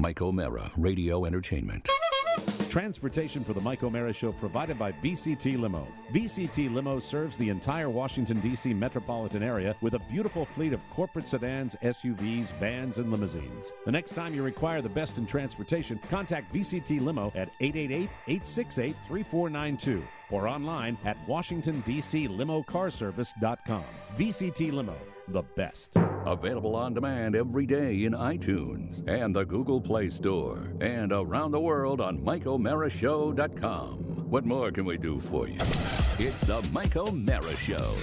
Mike O'Mara, Radio Entertainment. Transportation for the Mike O'Mara Show provided by VCT Limo. VCT Limo serves the entire Washington, D.C. metropolitan area with a beautiful fleet of corporate sedans, SUVs, vans, and limousines. The next time you require the best in transportation, contact VCT Limo at 888-868-3492 or online at WashingtonDCLimoCarService.com. VCT Limo, the best. Available on demand every day in iTunes and the Google Play Store and around the world on MikeO'MaraShow.com. What more can we do for you? It's the Mike O'Mara Show.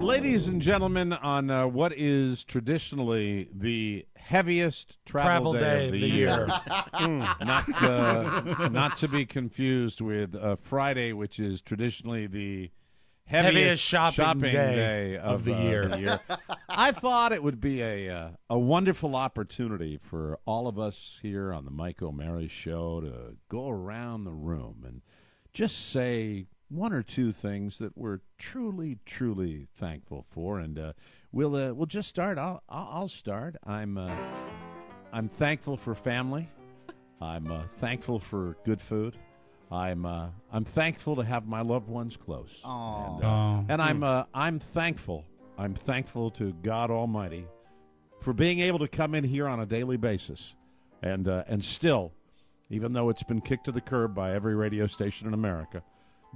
Ladies and gentlemen, on what is traditionally the heaviest travel day of the year. Not to be confused with Friday, which is traditionally the heaviest shopping day of the year. I thought it would be a wonderful opportunity for all of us here on the Mike O'Mara Show to go around the room and just say one or two things that we're truly, truly thankful for, and we'll just start. I'll start. I'm thankful for family. I'm thankful for good food. I'm thankful to have my loved ones close. And I'm thankful. I'm thankful to God Almighty for being able to come in here on a daily basis, and still, even though it's been kicked to the curb by every radio station in America,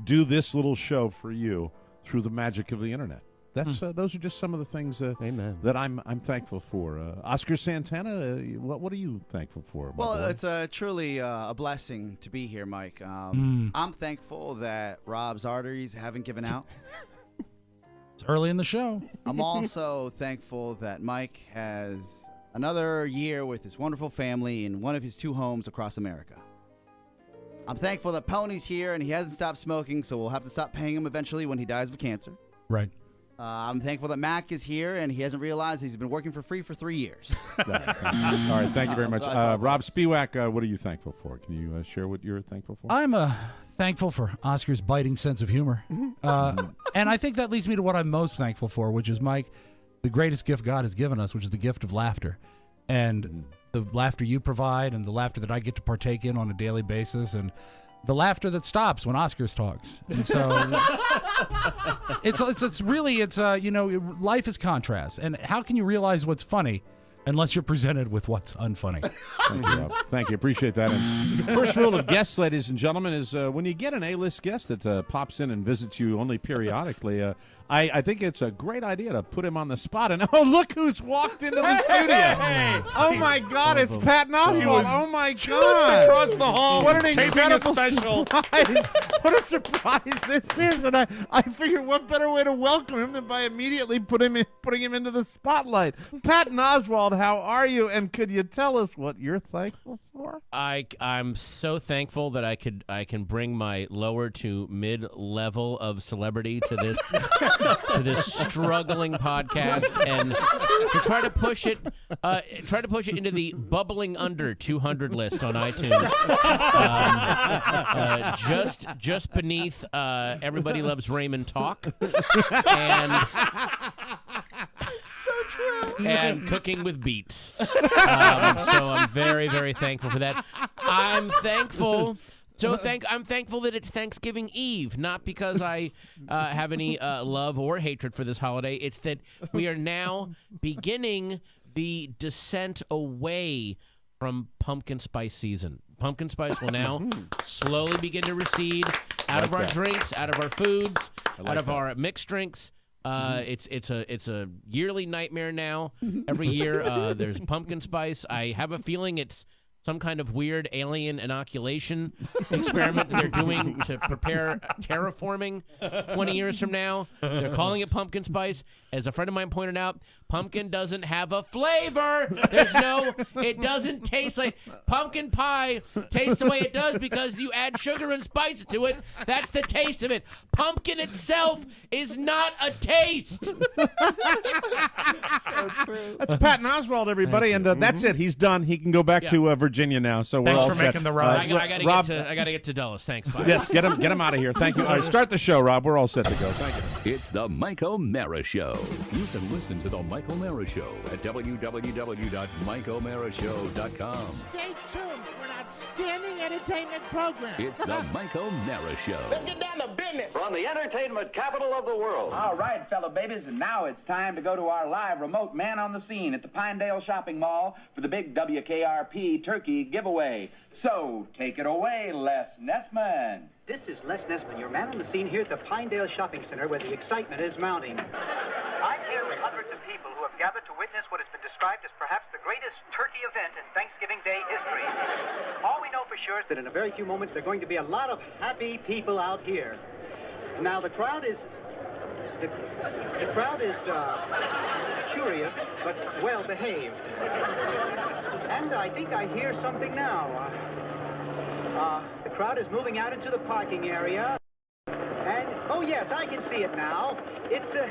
do this little show for you through the magic of the internet. That's those are just some of the things that I'm thankful for. Oscar Santana, what are you thankful for? Well, it's truly a blessing to be here, Mike. I'm thankful that Rob's arteries haven't given out. It's early in the show. I'm also thankful that Mike has another year with his wonderful family in one of his 2 homes across America. I'm thankful that Pony's here and he hasn't stopped smoking, so we'll have to stop paying him eventually when he dies of cancer. Right. I'm thankful that Mac is here and he hasn't realized he's been working for free for 3 years. All right, thank you very much. Rob Spiewak, what are you thankful for? Can you share what you're thankful for? I'm thankful for Oscar's biting sense of humor. And I think that leads me to what I'm most thankful for, which is, Mike, the greatest gift God has given us, which is the gift of laughter. And the laughter you provide and the laughter that I get to partake in on a daily basis, and the laughter that stops when Oscars talks. And so it's really life is contrast. And how can you realize what's funny unless you're presented with what's unfunny? Thank you, Rob. Thank you. Appreciate that. And first rule of guests, ladies and gentlemen, is when you get an A-list guest that pops in and visits you only periodically, I think it's a great idea to put him on the spot. And look who's walked into the studio. Oh, my God, it's Patton Oswalt. Oh, my God. Just across the hall. What an incredible special surprise. What a surprise this is. And I figured what better way to welcome him than by immediately putting him into the spotlight. Patton Oswalt, how are you? And could you tell us what you're thankful for? I'm so thankful that I can bring my lower to mid level of celebrity to this struggling podcast and to try to push it into the bubbling under 200 list on iTunes. Just beneath Everybody Loves Raymond Talk and So true. and Cooking with Beats. So I'm very, very thankful for that. I'm thankful that it's Thanksgiving Eve, not because I have any love or hatred for this holiday. It's that we are now beginning the descent away from pumpkin spice season. Pumpkin spice will now slowly begin to recede out of our drinks, out of our foods, out of our mixed drinks. It's a yearly nightmare now. Every year there's pumpkin spice. I have a feeling it's some kind of weird alien inoculation experiment that they're doing to prepare terraforming 20 years from now. They're calling it pumpkin spice. As a friend of mine pointed out, pumpkin doesn't have a flavor. It doesn't taste like pumpkin pie tastes the way it does because you add sugar and spice to it. That's the taste of it. Pumpkin itself is not a taste. So true. That's Patton Oswalt, everybody, and that's it. He's done. He can go back to Virginia. Virginia now, so we're Thanks all for set. making the ride. I gotta get to Dulles. Thanks, bye. Yes, get him out of here. Thank you. All right, start the show, Rob. We're all set to go. Thank you. It's the Mike O'Mara Show. You can listen to the Mike O'Mara Show at www.mikeomarashow.com. Stay tuned for an outstanding entertainment program. It's the Mike O'Mara Show. Let's get down to business. From the entertainment capital of the world. All right, fellow babies, and now it's time to go to our live remote man on the scene at the Pinedale Shopping Mall for the big WKRP turkey giveaway. So, take it away, Les Nessman. This is Les Nessman, your man on the scene here at the Pinedale Shopping Center where the excitement is mounting. I'm here with hundreds of people who have gathered to witness what has been described as perhaps the greatest turkey event in Thanksgiving Day history. All we know for sure is that in a very few moments there are going to be a lot of happy people out here. Now the crowd is curious but well behaved. And I think I hear something now. The crowd is moving out into the parking area. And, oh yes, I can see it now. It's a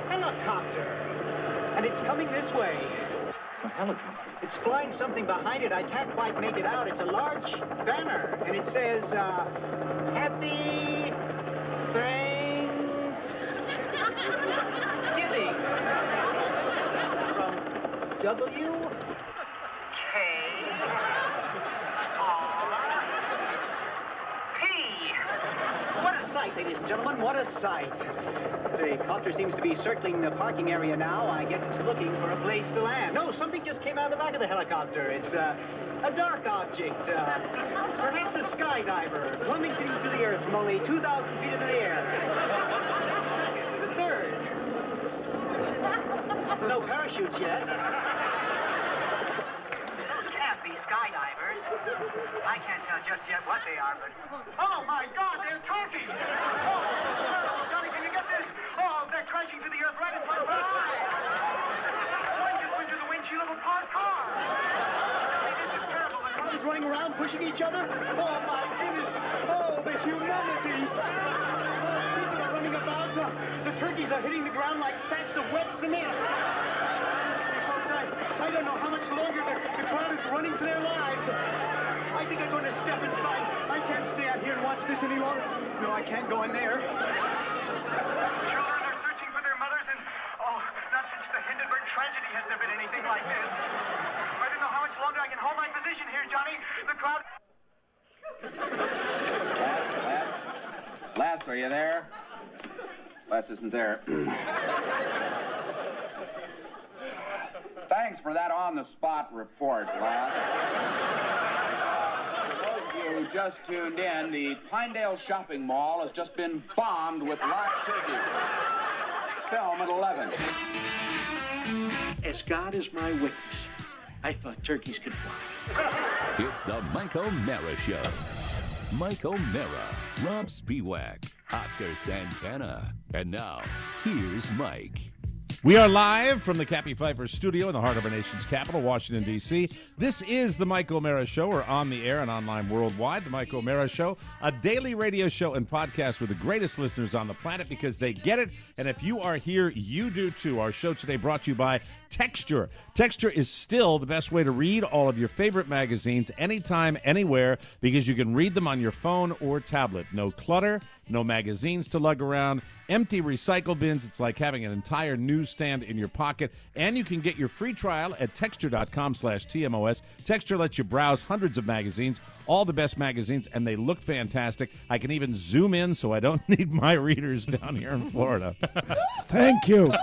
helicopter. And it's coming this way. A helicopter? It's flying something behind it. I can't quite make it out. It's a large banner. And it says, Happy Thanksgiving. From W-K-R-P. What a sight, ladies and gentlemen, what a sight. The copter seems to be circling the parking area now. I guess it's looking for a place to land. No, something just came out of the back of the helicopter. It's a dark object, perhaps a skydiver, plummeting to the earth from only 2,000 feet into the air. Second to the third. There's no parachutes yet. Those can't be skydivers. I can't tell just yet what they are, but... Oh, my God, they're turkeys! Oh, Johnny, can you get this? Oh, they're crashing to the earth right in front of our eyes! One just went through the windshield of a parked car! This is terrible. The cars running around, pushing each other. Oh, my goodness! Oh, the humanity! People are running about. The turkeys are hitting the ground like sacks of wet cement. I don't know how much longer the crowd is running for their lives. I think I'm going to step inside. I can't stay out here and watch this any longer. No, I can't go in there. Children are searching for their mothers, and not since the Hindenburg tragedy has there been anything like this. I don't know how much longer I can hold my position here, Johnny. The crowd... Les, are you there? Les isn't there. Thanks for that on-the-spot report, Les. For those of you who just tuned in, the Pinedale Shopping Mall has just been bombed with live turkey. Film at 11. As God is my witness, I thought turkeys could fly. It's the Mike O'Mara Show. Mike O'Mara, Rob Spiewak, Oscar Santana. And now, here's Mike. We are live from the Cappy Pfeiffer studio in the heart of our nation's capital, Washington, D.C. This is the Mike O'Mara Show. We're on the air and online worldwide. The Mike O'Mara Show, a daily radio show and podcast with the greatest listeners on the planet because they get it. And if you are here, you do too. Our show today brought to you by Texture. Texture is still the best way to read all of your favorite magazines anytime, anywhere, because you can read them on your phone or tablet. No clutter, no magazines to lug around, empty recycle bins. It's like having an entire newsstand in your pocket. And you can get your free trial at texture.com/TMOS. Texture lets you browse hundreds of magazines, all the best magazines, and they look fantastic. I can even zoom in so I don't need my readers down here in Florida. Thank you.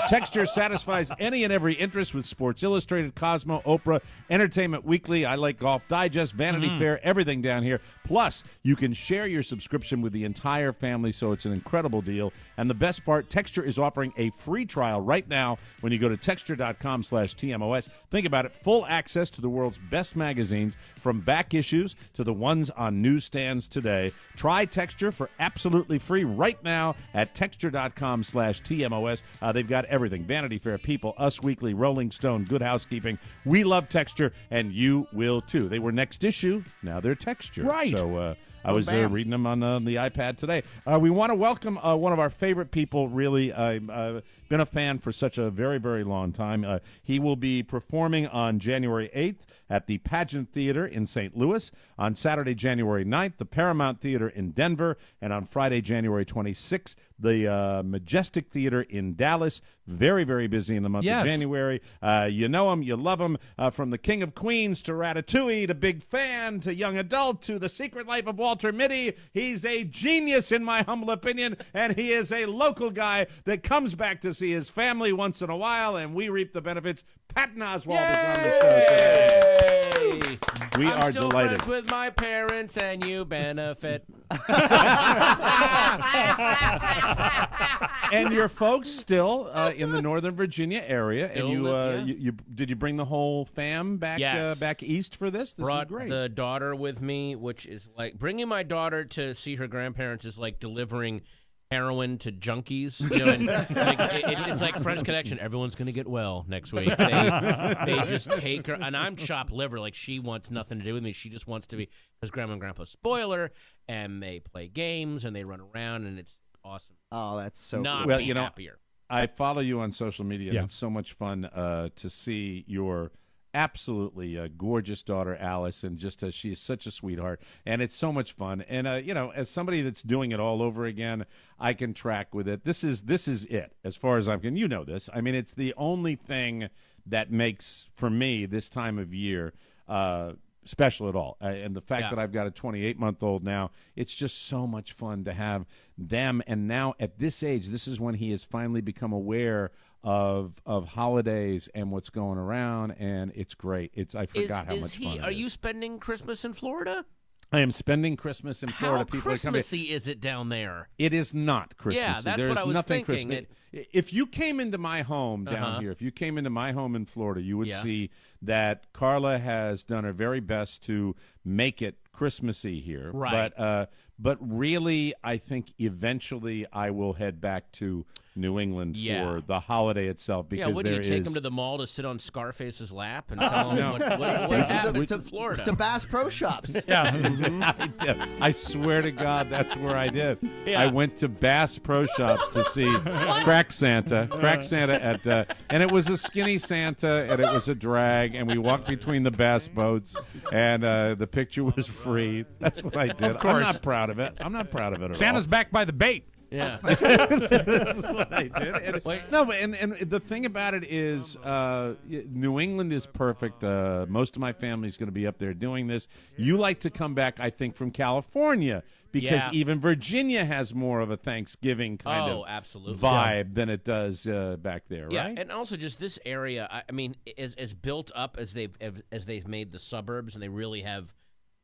Texture satisfies any and every interest with Sports Illustrated, Cosmo, Oprah, Entertainment Weekly, I Like Golf Digest, Vanity Fair, everything down here. Plus, you can share your subscription with the entire family, so it's an incredible deal. And the best part, Texture is offering a free trial right now when you go to texture.com/TMOS. Think about it. Full access to the world's best magazines, from back issues to the ones on newsstands today. Try Texture for absolutely free right now at texture.com/TMOS. They've got everything. Vanity Fair, People, Us Weekly, Rolling Stone, Good Housekeeping. We love Texture, and you will too. They were Next Issue. Now they're Texture. Right. So I was reading them on the iPad today. We want to welcome one of our favorite people, really. I've been a fan for such a very, very long time. He will be performing on January 8th at the Pageant Theater in St. Louis, on Saturday, January 9th, the Paramount Theater in Denver, and on Friday, January 26th, the Majestic Theater in Dallas. Very, very busy in the month of January. You know him, you love him. From the King of Queens to Ratatouille to Big Fan to Young Adult to The Secret Life of Walter Mitty. He's a genius in my humble opinion, and he is a local guy that comes back to see his family once in a while, and we reap the benefits. Patton Oswalt is on the show today. We I'm are still delighted. friends with my parents, and you benefit. And your folks still in the Northern Virginia area, Still and live, you did you bring the whole fam back back east for this? This Brought is great. the daughter with me, which is like bringing my daughter to see her grandparents is like delivering heroin to junkies. You know, and, like, it's like French Connection. Everyone's going to get well next week. They just take her, and I'm chopped liver. Like, she wants nothing to do with me. She just wants to be, because Grandma and Grandpa spoil her, and they play games, and they run around, and it's awesome. Oh, that's so Not cool. Well, be you know, happier. I follow you on social media, and it's so much fun to see your absolutely gorgeous daughter, Alice, and just she is such a sweetheart, and it's so much fun. And, you know, as somebody that's doing it all over again, I can track with it. This is it, as far as I'm concerned. You know this. I mean, it's the only thing that makes, for me, this time of year special at all. And the fact that I've got a 28-month-old now, it's just so much fun to have them. And now at this age, this is when he has finally become aware of holidays and what's going around, and it's great. I forgot how much fun it is. Are you spending Christmas in Florida? I am spending Christmas in Florida. How People Christmassy is it down there? It is not Christmassy. Yeah, that's There what is I was nothing thinking. Christmas. If you came into my home down here, if you came into my home in Florida, you would see that Carla has done her very best to make it Christmassy here. Right. But really, I think eventually I will head back to New England for the holiday itself, because what do you take him to the mall to sit on Scarface's lap and tell him what happens in Florida? To Bass Pro Shops. I swear to God, that's where I did. Yeah. I went to Bass Pro Shops to see Crack Santa at, and it was a skinny Santa, and it was a drag, and we walked between the bass boats, and the picture was free. That's what I did. Of course. I'm not proud of it. I'm not proud of it at Santa's all. back by the bait. Yeah. That's what I did. And the thing about it is, New England is perfect. Most of my family's going to be up there doing this. You like to come back, I think, from California, because even Virginia has more of a Thanksgiving kind of vibe than it does back there, yeah, right? and also just this area. I mean, as built up as they've made the suburbs, and they really have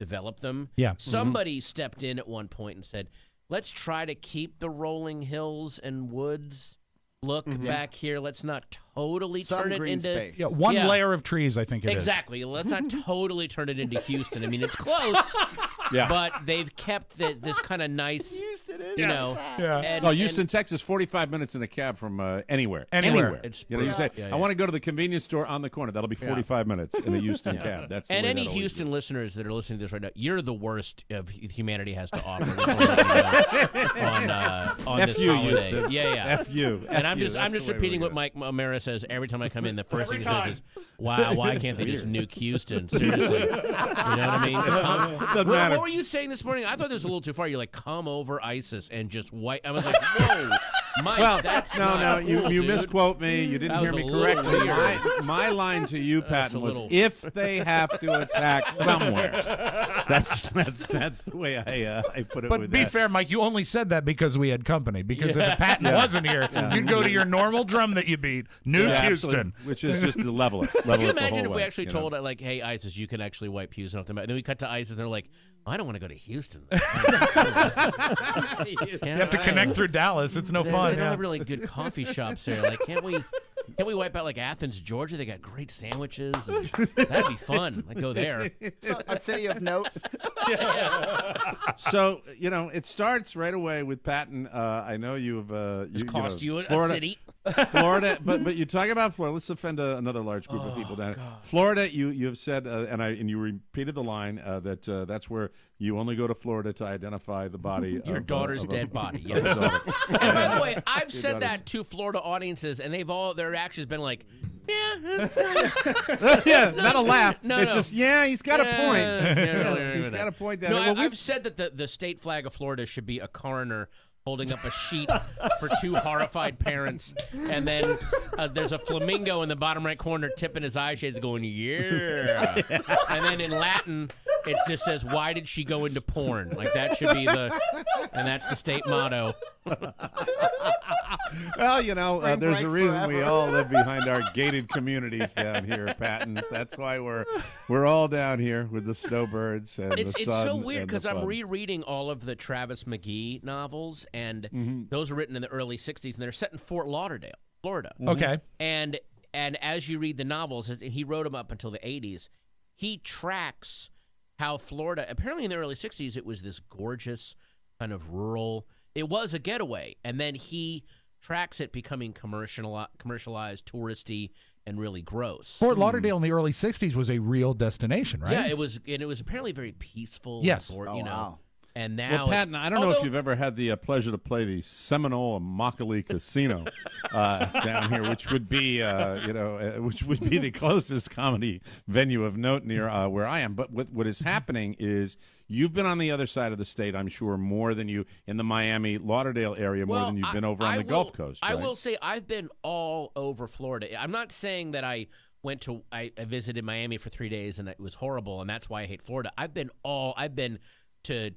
developed them. Yeah. Somebody stepped in at one point and said, let's try to keep the rolling hills and woods look back here. Let's not totally turn it into space. Yeah, one layer of trees, I think it is. Exactly. Let's not totally turn it into Houston. I mean, it's close, but they've kept this kind of nice, you know. Yeah. Houston, Texas, 45 minutes in a cab from anywhere. Anywhere. It's You know, you say, I want to go to the convenience store on the corner. That'll be 45 minutes in a Houston cab. That's the and way any that always Houston is. listeners that are listening to this right now, you're the worst of humanity has to offer on this you, holiday. Houston. Yeah. F you. And F I'm you. just That's the way repeating we what go. Mike O'Mara says every time I come in. The first thing he says is, why can't they just nuke Houston? Seriously. You know what I mean? What were you saying this morning? I thought this was a little too far. You're like, come over ISIS and just wipe. I was like, whoa. Mike, that's not cool, you dude. misquote me. You didn't That hear was me a little correctly. weird. My line to you, Patton, a was little- if they have to attack somewhere. That's the way I put it. But with be that. fair, Mike, you only said that because we had company. Because if Patton wasn't here, you'd go to your normal drum that you beat, New Houston. absolutely. Which is just to level it. Can you the imagine whole if we way, actually you know? told like, hey, ISIS, you can actually wipe Houston off the map. Then we cut to ISIS, and they're like, I don't want to go to Houston. You have to connect through Dallas. It's no fun. They don't have really good coffee shops there. Like, can't we wipe out like Athens, Georgia? They got great sandwiches. And that'd be fun. I'd go there. So, a city of note. So, you know, it starts right away with Patton. I know you've Just cost you a Florida, city. Florida, but you talk about Florida. Let's offend another large group of people down here. Florida, you have said, and you repeated the line that that's where you only go to Florida to identify the body. Your daughter's dead body. Yes. And by the way, I've said that to Florida audiences, and their reaction's been like, yeah, yeah, not a laugh. No, it's no. just he's got a point. He's got a point down No, there. Well, I've said that the state flag of Florida should be a coroner holding up a sheet for two horrified parents, and then there's a flamingo in the bottom right corner tipping his eye shades going, yeah. And then in Latin, it just says, why did she go into porn? Like, that should be and that's the state motto. Well, there's a reason forever. we all live behind our gated communities down here, Patton. That's why we're all down here with the snowbirds and the sun. It's so weird because I'm rereading all of the Travis McGee novels, and those were written in the early 60s, and they're set in Fort Lauderdale, Florida. Okay. And as you read the novels, he wrote them up until the 80s, he tracks how Florida, apparently in the early 60s, it was this gorgeous kind of rural, it was a getaway, and then he tracks it becoming commercialized, touristy, and really gross. Fort Lauderdale in the early 60s was a real destination, right? Yeah, it was apparently very peaceful. Yes. Wow. And now, Well, Patton, I don't know if you've ever had the pleasure to play the Seminole and Immokalee Casino down here, which would be, which would be the closest comedy venue of note near where I am. But what is happening is you've been on the other side of the state, I'm sure, more than you in the Miami Lauderdale area, more than you've been over on the Gulf Coast. Right? I will say I've been all over Florida. I'm not saying that I visited Miami for 3 days and it was horrible, and that's why I hate Florida. I've been to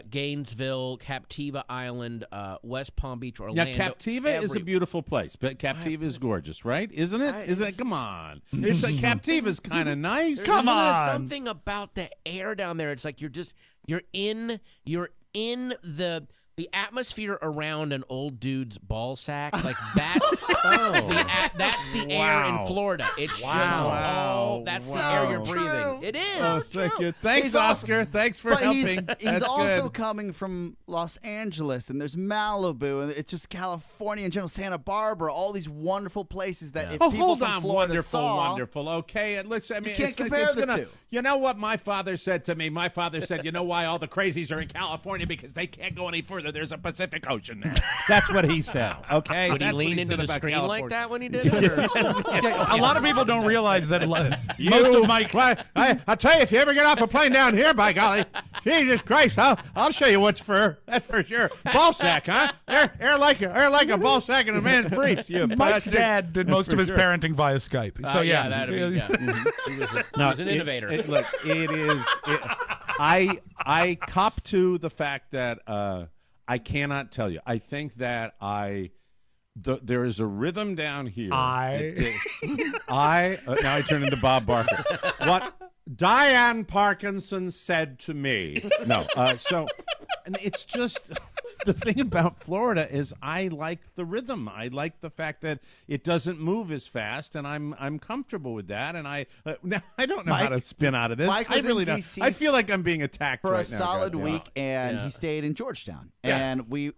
Gainesville, Captiva Island, West Palm Beach, Orlando. Yeah, Captiva is a beautiful place, but Captiva is gorgeous, right? Isn't it? Isn't it? Come on, Captiva's kind of nice. Come on, something about the air down there. It's like you're in the atmosphere around an old dude's ball sack. Like that's that's the air in Florida. It's just that's the air you're breathing. It is. Oh, thank you. Thanks, Oscar. Thanks for helping. He's also coming from Los Angeles, and there's Malibu, and it's just California in general, Santa Barbara, all these wonderful places that if people hold from on, Florida saw, wonderful. Okay, and listen, you can't compare the two. You know what my father said to me? My father said, you know why all the crazies are in California? Because they can't go any further. There's a Pacific Ocean there. That's what he said. Okay, would he That's lean what into the said screen California. like that when he did it? A lot of people don't realize that most of Mike. I'll tell you, if you ever get off a plane down here, by golly, Jesus Christ, I'll show you what's for. That's for sure. Ball sack, huh? Air like a ball sack in a man's briefs. Mike's dad did most of his parenting via Skype. So He was an innovator. I cop to the fact that I cannot tell you. I think that there is a rhythm down here. Now I turn into Bob Barker. What Diane Parkinson said to me. No, and it's just the thing about Florida is I like the rhythm. I like the fact that it doesn't move as fast, and I'm comfortable with that. And now I don't know how to spin out of this. Mike I was really in don't. DC I feel like I'm being attacked for right a solid now. week, and he stayed in Georgetown. Yeah. And we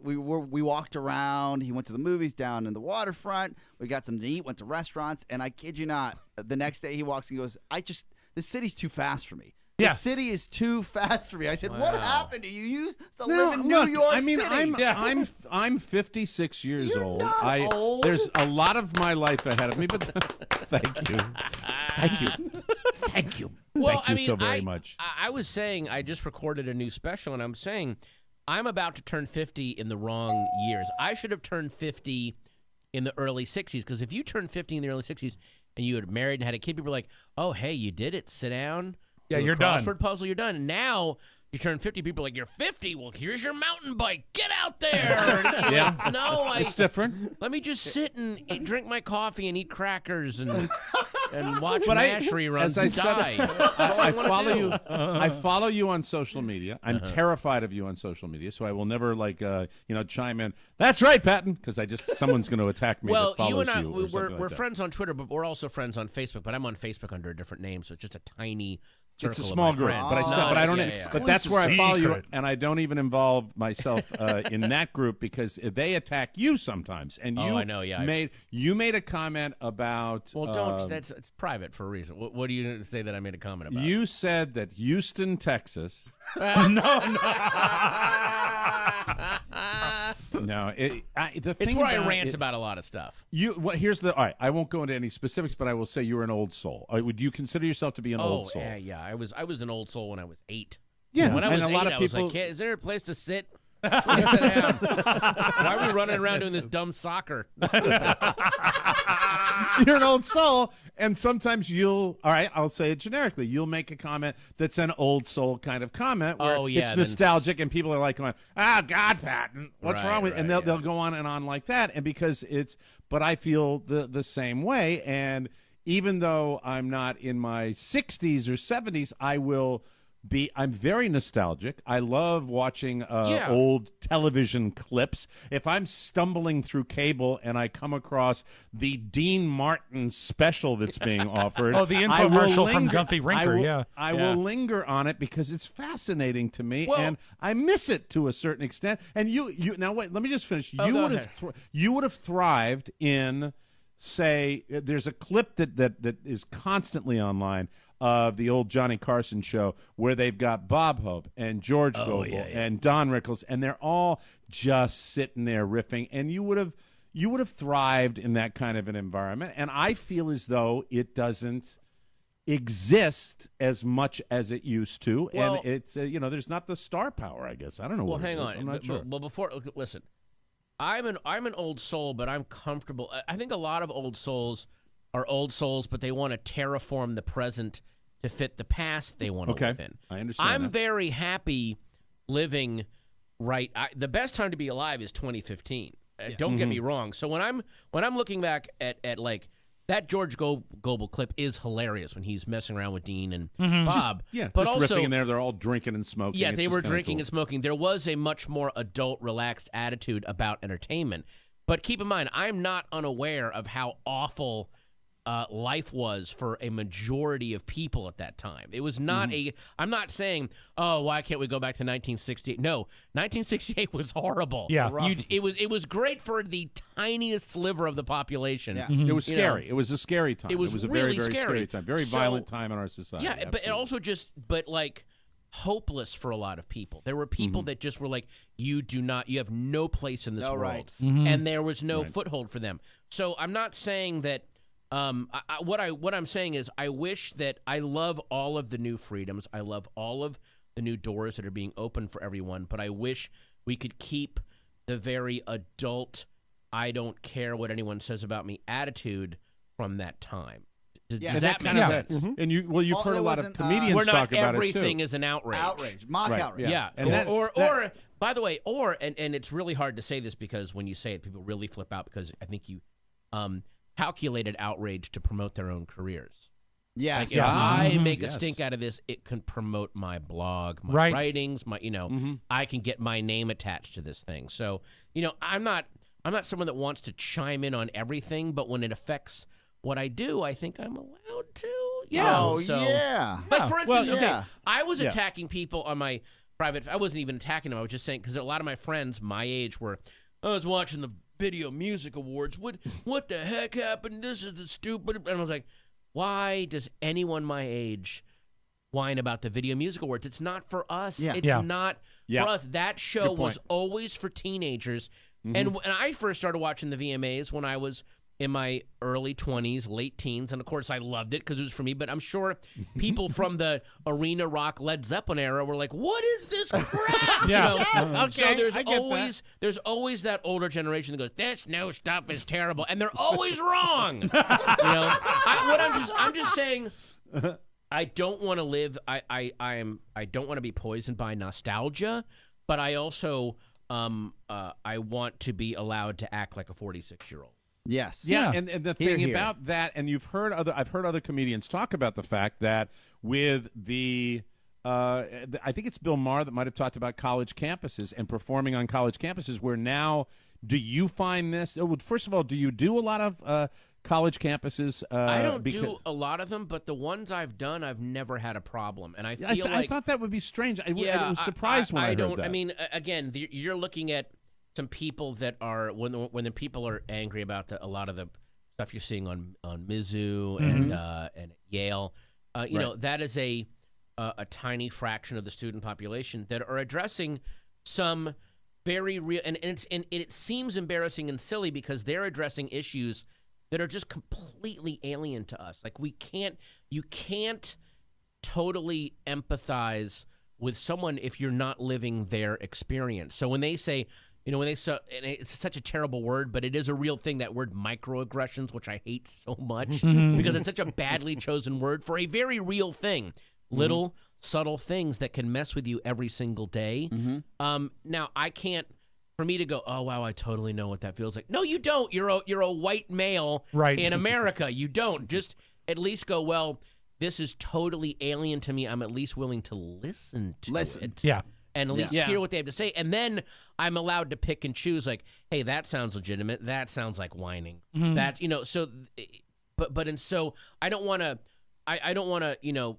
walked around. He went to the movies down in the waterfront. We got something to eat. Went to restaurants, and I kid you not, the next day he walks and goes, the city's too fast for me. The city is too fast for me. I said, what happened to you? You used to live in New York City. I'm 56 years old. Old. There's a lot of my life ahead of me, but thank you. Well, thank you so very much. I was saying I just recorded a new special, and I'm saying I'm about to turn 50 in the wrong years. I should have turned 50 in the early 60s, because if you turned 50 in the early 60s and you had married and had a kid, people were like, oh, hey, you did it. Sit down. Yeah, you're done. Crossword puzzle, you're done. And now you turn 50, people are like, you're 50. Well, here's your mountain bike. Get out there. Yeah. No, it's different. Let me just sit and drink my coffee and eat crackers and watch MASH reruns and die. I follow you. I follow you on social media. I'm terrified of you on social media, so I will never chime in. That's right, Patton, because someone's going to attack me. Well, that follows you and I, we're we're friends on Twitter, but we're also friends on Facebook. But I'm on Facebook under a different name, so it's just a tiny circle It's a of small my group, friends. but I It's said, not- but I don't. yeah, yeah. But that's where I follow you, Secret. and I don't even involve myself in that group because they attack you sometimes. And you, I know, yeah. made a comment about. Well, don't. It's private for a reason. What do you say that I made a comment about? You said that Houston, Texas. No, the thing It's where I about rant it- about a lot of stuff. Here's the all right. I won't go into any specifics, but I will say you're an old soul. Would you consider yourself to be an old soul? Yeah. I was an old soul when I was 8. Yeah, When I was and a 8, lot of I was people. like, is there a place to sit? Sit down. Why are we running around doing this dumb soccer? You're an old soul, and sometimes I'll say it generically, you'll make a comment that's an old soul kind of comment where it's nostalgic, and people are like going, God, Patton, what's wrong with, and they'll go on and on like that, and because but I feel the same way, and even though I'm not in my 60s or 70s, I'm very nostalgic. I love watching old television clips. If I'm stumbling through cable and I come across the Dean Martin special that's being offered, the infomercial from Gunthy Rinker, I will linger on it because it's fascinating to me, and I miss it to a certain extent. And you now wait, let me just finish. You would have thrived in, say, there's a clip that is constantly online of the old Johnny Carson show where they've got Bob Hope and George Gobel and Don Rickles, and they're all just sitting there riffing, and you would have thrived in that kind of an environment. And I feel as though it doesn't exist as much as it used to, and it's there's not the star power, I guess. I don't know. Well, what hang it is. on. I'm not sure. Well, before listen, I'm an old soul, but I'm comfortable. I think a lot of old souls are old souls, but they want to terraform the present to fit the past they want to live in. I understand. I'm that. very happy living right. The best time to be alive is 2015. Don't get me wrong. So when I'm looking back at like that George Gobel clip is hilarious when he's messing around with Dean and Bob. But just also riffing in there, they're all drinking and smoking. Yeah, It's they just were kinda drinking cool. and smoking. There was a much more adult, relaxed attitude about entertainment. But keep in mind, I'm not unaware of how awful life was for a majority of people at that time. It was not I'm not saying, oh, why can't we go back to 1968? No, 1968 was horrible. Yeah. It was great for the tiniest sliver of the population. Yeah. It was scary. It was a scary time. It was a really very, very scary time. Very So- violent time in our society. Yeah, but it also but like hopeless for a lot of people. There were people that just were like, you have no place in this No world. rights. And there was no foothold for them. So I'm not saying that what I'm saying is I wish that I love all of the new freedoms. I love all of the new doors that are being opened for everyone, but I wish we could keep the very adult, I don't care what anyone says about me attitude from that time. Does that make sense? And you've heard a lot of comedians Where talk not about it too. everything is an outrage. Mock Right, outrage. Yeah, And or by the way, and it's really hard to say this because when you say it, people really flip out because I think you calculated outrage to promote their own careers. Yes. Like if I make a stink out of this, it can promote my blog, my writings, my I can get my name attached to this thing. So I'm not someone that wants to chime in on everything, but when it affects what I do, I think I'm allowed to. Yeah. Like for instance, I was Yeah. attacking people on my private. I wasn't even attacking them. I was just saying because a lot of my friends my age were. I was watching the Video Music Awards. What the heck happened? This is the stupid. And I was like, why does anyone my age whine about the Video Music Awards? It's not for us. Yeah. It's not for us. That show was always for teenagers. And when I first started watching the VMAs when I was in my early 20s, late teens, and of course I loved it because it was for me, but I'm sure people from the arena rock Led Zeppelin era were like, what is this crap? So there's always that older generation that goes, this new stuff is terrible, and they're always wrong. I'm just saying I don't want to live I don't want to be poisoned by nostalgia, but I also I want to be allowed to act like a 46-year-old. Yes. Yeah, and the thing Here. about that, and I've heard other comedians talk about the fact that with the I think it's Bill Maher that might have talked about college campuses and performing on college campuses where now, do you find this? First of all, do you do a lot of college campuses. I don't do a lot of them, but the ones I've done, I've never had a problem. And I feel I thought that would be strange. I was surprised when I heard that. I mean, again, you're looking at some people that are when the people are angry about a lot of the stuff you're seeing on Mizzou and Yale. You know, that is a tiny fraction of the student population that are addressing some very real, and it seems embarrassing and silly because they're addressing issues that are just completely alien to us. Like you can't totally empathize with someone if you're not living their experience. So when they say, you know, and it's such a terrible word, but it is a real thing, that word microaggressions, which I hate so much because it's such a badly chosen word for a very real thing. Little subtle things that can mess with you every single day. Now, I can't, for me to go, oh, wow, I totally know what that feels like. No, you don't. You're a white male in America. You don't. Just at least go, well, this is totally alien to me. I'm at least willing to listen to it. Yeah. And at least hear what they have to say. And then I'm allowed to pick and choose, like, hey, that sounds legitimate. That sounds like whining. That's, you know, so, and so I don't want to, you know,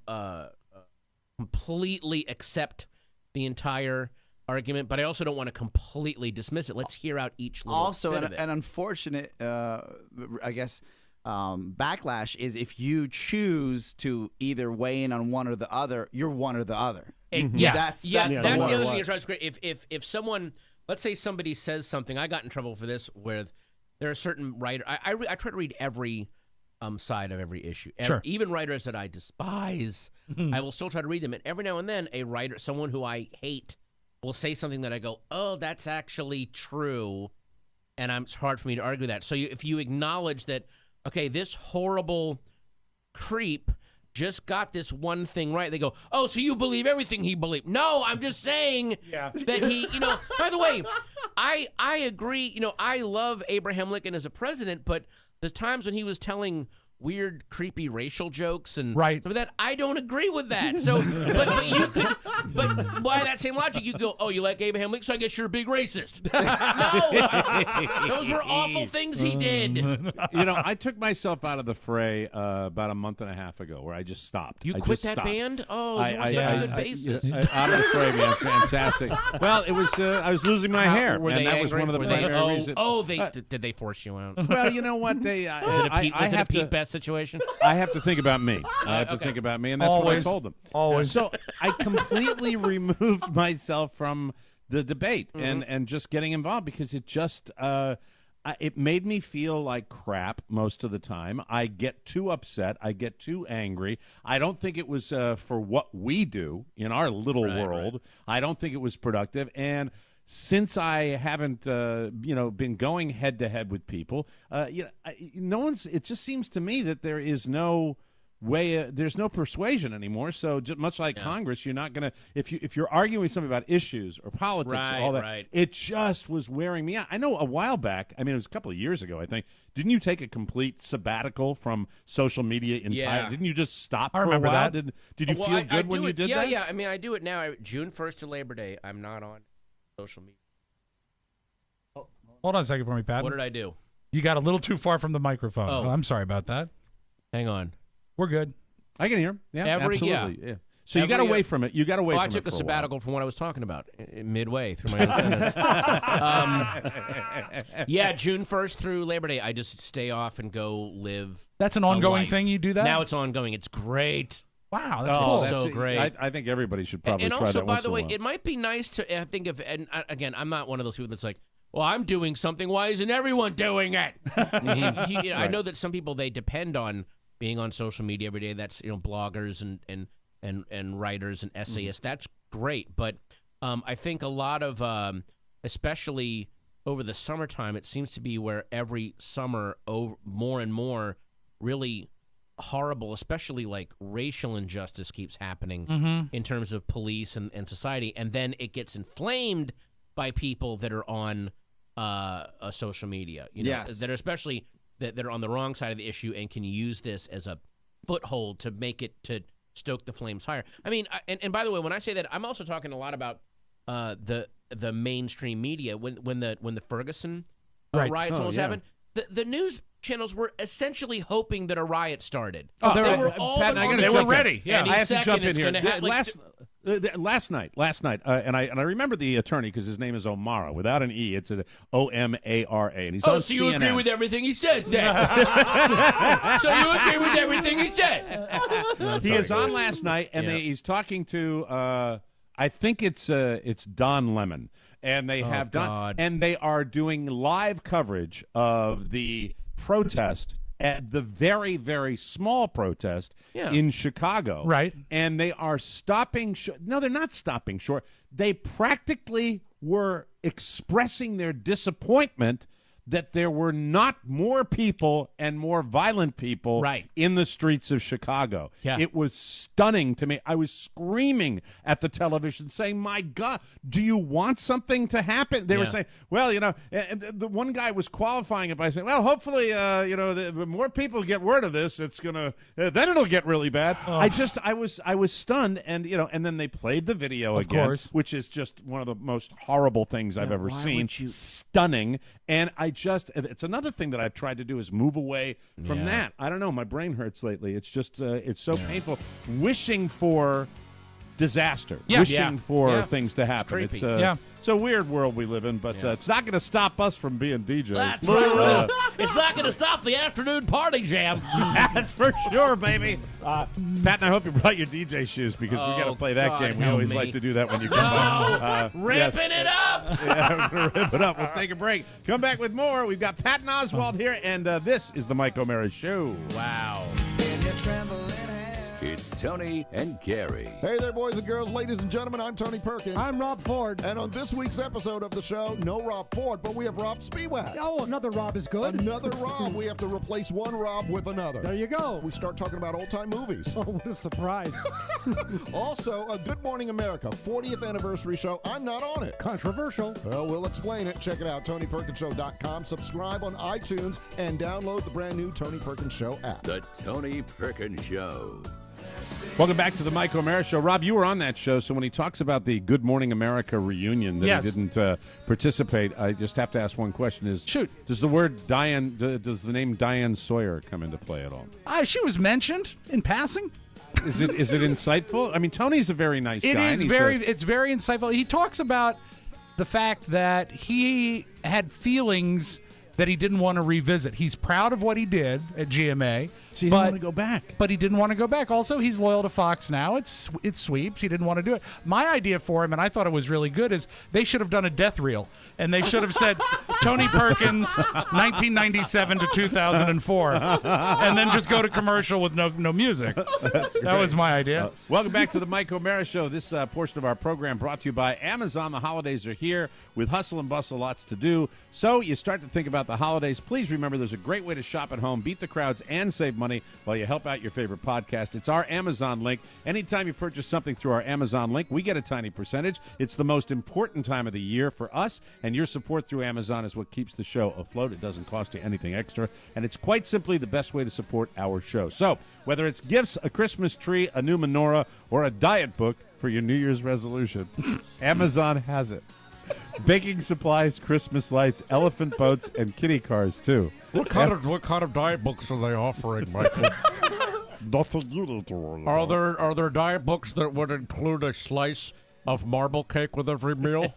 completely accept the entire argument, but I also don't want to completely dismiss it. Let's hear out each little bit of it. An unfortunate, I guess, backlash is if you choose to either weigh in on one or the other, you're one or the other. That's the other thing one. you're trying to create. If someone, let's say somebody says something, I got in trouble for this with, there are certain writers, I try to read every side of every issue. Even writers that I despise, I will still try to read them. And every now and then, a writer, someone who I hate, will say something that I go, oh, that's actually true, and it's hard for me to argue that. So if you acknowledge that, okay, this horrible creep just got this one thing right, they go, oh, so you believe everything he believed. No, I'm just saying that he, you know, by the way, I agree, you know, I love Abraham Lincoln as a president, but the times when he was telling weird, creepy racial jokes and some of that, I don't agree with that. So, but you could, but by that same logic, you go, oh, you like Abraham Lincoln, so I guess you're a big racist. No, those were awful things he did. You know, I took myself out of the fray about a month and a half ago, where I just stopped. You I quit just that stopped. band? Oh, you were such a good bassist. Out of the fray, man, fantastic. Well, it was I was losing my hair, and that angry? was one of the primary reasons. Oh, did they force you out? Well, you know what? They was it a Pete Best situation? I have to think about me. I have to think about me, and that's what I told them. Always. So I completely removed myself from the debate and just getting involved because it just it made me feel like crap most of the time. I get too upset. I get too angry. I don't think it was for what we do in our little world. I don't think it was productive. And since I haven't, been going head to head with people, no one's. It just seems to me that there is no way. There's no persuasion anymore. So much like Congress, you're not gonna. If you're arguing with somebody about issues or politics or all that, it just was wearing me out. I know a while back. I mean, it was a couple of years ago. I think. Didn't you take a complete sabbatical from social media entirely? Yeah. Didn't you just stop? I remember for a while? that. Did you feel good when you did that? Yeah. I mean, I do it now. June 1st to Labor Day, I'm not on social media. Hold on a second for me, Pat. What did I do? You got a little too far from the microphone. Oh. I'm sorry about that. Hang on. We're good. I can hear. Yeah, absolutely. Yeah. So you got Every, away from it. You got away from it. I took for a a sabbatical from what I was talking about midway through my own sentence. June 1st through Labor Day, I just stay off and go live. That's an ongoing thing. You do that now. It's ongoing. It's great. Wow, that's cool. So great. I think everybody should probably and try also, that by once the in a way, while. it might be nice to think of. And again, I'm not one of those people that's like, well, I'm doing something. Why isn't everyone doing it? I know that some people, they depend on being on social media every day. That's bloggers and writers and essayists. That's great, but I think a lot of, especially over the summertime, it seems to be where every summer more and more really horrible, especially like racial injustice keeps happening in terms of police and society, and then it gets inflamed by people that are on social media, that are especially that are on the wrong side of the issue and can use this as a foothold to make it to stoke the flames higher. I mean, and by the way, when I say that, I'm also talking a lot about the mainstream media. When the Ferguson riots almost happened, the news channels were essentially hoping that a riot started. Oh, they were all Pat, they were ready. Yeah, I have to jump in here. Last night, and I remember the attorney because his name is O'Mara without an E. It's an Omara, and he's on so CNN. you agree with everything he says, then? So you agree with everything he said? He is on last night, and he's talking to I think it's Don Lemon, and they have Don, and they are doing live coverage of the protest. At the very, very small protest in Chicago. Right. And they are stopping no, they're not stopping short. They practically were expressing their disappointment that there were not more people and more violent people in the streets of Chicago. Yeah. It was stunning to me. I was screaming at the television saying, my God, do you want something to happen? They were saying, well, and the one guy was qualifying it by saying, well, hopefully, the more people get word of this, it's going to, then it'll get really bad. I was stunned. And, and then they played the video again, which is just one of the most horrible things I've ever seen. Stunning. And it's another thing that I've tried to do is move away from that. I don't know. My brain hurts lately. It's just, it's so painful. Wishing for disaster. Wishing for things to happen. It's a weird world we live in, but it's not going to stop us from being DJs. That's right. It's not going to stop the afternoon party jam. That's for sure, baby. Pat and I hope you brought your DJ shoes because we got to play that game. We always like to do that when you come by. Ripping it up. Yeah, we're going to rip it up. We'll take a break. Come back with more. We've got Pat and Oswald here, and this is the Mike O'Mara Show. Wow. It's Tony and Gary. Hey there, boys and girls, ladies and gentlemen. I'm Tony Perkins. I'm Rob Ford. And on this week's episode of the show, no Rob Ford, but we have Rob Spiewak. Oh, another Rob is good. Another Rob. We have to replace one Rob with another. There you go. We start talking about old-time movies. Oh, what a surprise. Also, a Good Morning America 40th anniversary show. I'm not on it. Controversial. Well, we'll explain it. Check it out, TonyPerkinsShow.com. Subscribe on iTunes and download the brand new Tony Perkins Show app. The Tony Perkins Show. Welcome back to the Mike O'Mara Show. Rob, you were on that show, so when he talks about the Good Morning America reunion that he didn't participate, I just have to ask one question: does the name Diane Sawyer come into play at all? She was mentioned in passing. Is it insightful? I mean, Tony's a very nice guy. It's very insightful. He talks about the fact that he had feelings that he didn't want to revisit. He's proud of what he did at GMA. So he didn't want to go back. But he didn't want to go back. Also, he's loyal to Fox now. It's sweeps. He didn't want to do it. My idea for him, and I thought it was really good, is they should have done a death reel. And they should have said, Tony Perkins, 1997 to 2004. And then just go to commercial with no music. That was my idea. Welcome back to the Mike O'Mara Show. This portion of our program brought to you by Amazon. The holidays are here with hustle and bustle, lots to do. So you start to think about the holidays. Please remember there's a great way to shop at home, beat the crowds, and save money while you help out your favorite podcast. It's our Amazon link. Anytime you purchase something through our Amazon link, we get a tiny percentage. It's the most important time of the year for us, and your support through Amazon is what keeps the show afloat. It doesn't cost you anything extra, and it's quite simply the best way to support our show. So whether it's gifts, a Christmas tree, a new menorah, or a diet book for your New Year's resolution, Amazon has it. Baking supplies, Christmas lights, elephant boats, and kitty cars too. What kind of diet books are they offering, Michael? Nothing you need to worry about. Are there diet books that would include a slice of marble cake with every meal?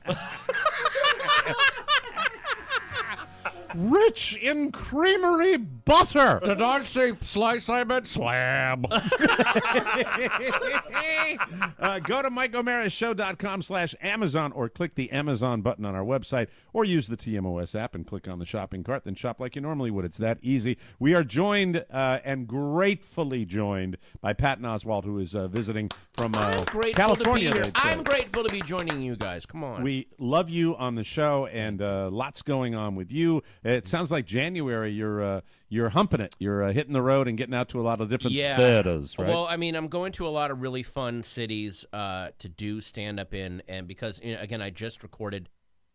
Rich in creamery butter. Did I say slice? I meant slab. Go to MikeO'MaraShow.com/Amazon or click the Amazon button on our website or use the TMOS app and click on the shopping cart. Then shop like you normally would. It's that easy. We are joined and gratefully joined by Pat and Oswald, who is visiting from California. I'm grateful to be joining you guys. Come on. We love you on the show, and lots going on with you. It sounds like January you're humping it. You're hitting the road and getting out to a lot of different theaters, right? Well, I mean, I'm going to a lot of really fun cities to do stand-up in, and because, again, I just recorded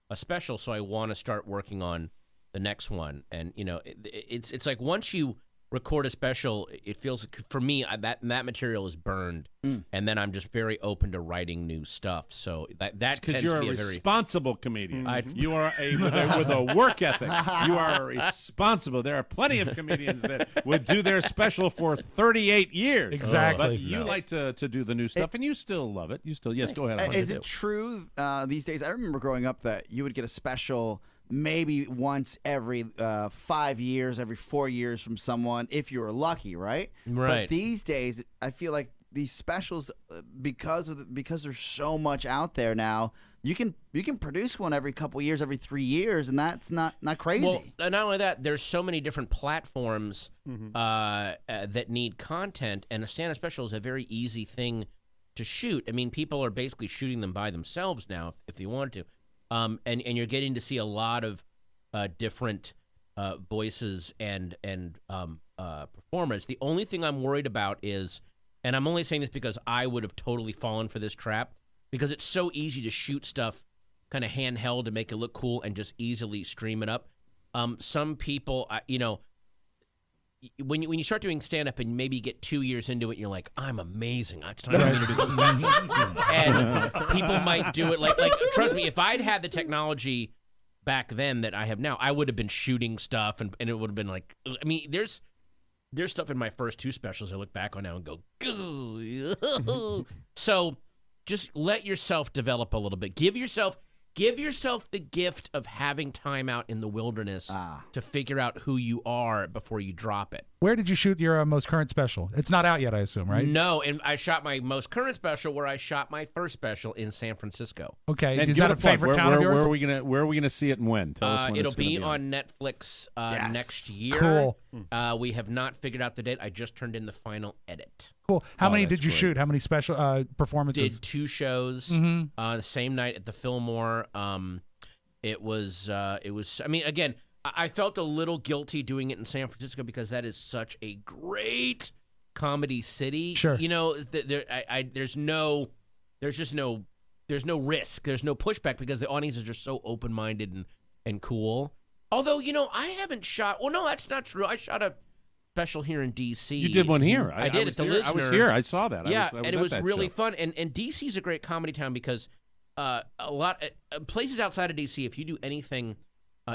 a special, so I want to start working on the next one. And, it's like once you record a special, it feels for me that material is burned, and then I'm just very open to writing new stuff. So that's because you're a responsible comedian. You are with a work ethic. You are responsible. There are plenty of comedians that would do their special for 38 years. Exactly. But you like to do the new stuff, and you still love it. You still go ahead. Is it true these days? I remember growing up that you would get a special maybe once every 5 years, every 4 years from someone, if you were lucky, right? Right. But these days, I feel like these specials, because there's so much out there now, you can produce one every couple years, every 3 years, and that's not crazy. Well, not only that, there's so many different platforms that need content, and a stand-up special is a very easy thing to shoot. I mean, people are basically shooting them by themselves now, if they want to. And you're getting to see a lot of different voices and performers. The only thing I'm worried about is, and I'm only saying this because I would have totally fallen for this trap, because it's so easy to shoot stuff kind of handheld to make it look cool and just easily stream it up. Some people, when you start doing stand-up and maybe get 2 years into it, and you're like, I'm amazing. It's time for me to do this special. And people might do it like trust me, if I'd had the technology back then that I have now, I would have been shooting stuff, and it would have been like, I mean, there's stuff in my first 2 specials I look back on now and go, goo. So just let yourself develop a little bit. Give yourself the gift of having time out in the wilderness to figure out who you are before you drop it. Where did you shoot your most current special? It's not out yet, I assume, right? No, and I shot my most current special where I shot my first special in San Francisco. Okay, is that a favorite town of yours? Where are we gonna see it and when? Tell us when it'll it's gonna be on Netflix next year. Cool. We have not figured out the date. I just turned in the final edit. Cool. How many did you shoot? How many special performances? Did 2 shows the same night at the Fillmore. It was. I mean, again, I felt a little guilty doing it in San Francisco because that is such a great comedy city. Sure. You know, there's no risk. There's no pushback because the audiences are so open-minded and cool. Although, I haven't shot. Well, no, that's not true. I shot a special here in D.C. You did one here. I did at the Listener. I was here. I saw that. Yeah, I was and it was really show. fun. And D.C. is a great comedy town because a lot places outside of D.C., if you do anything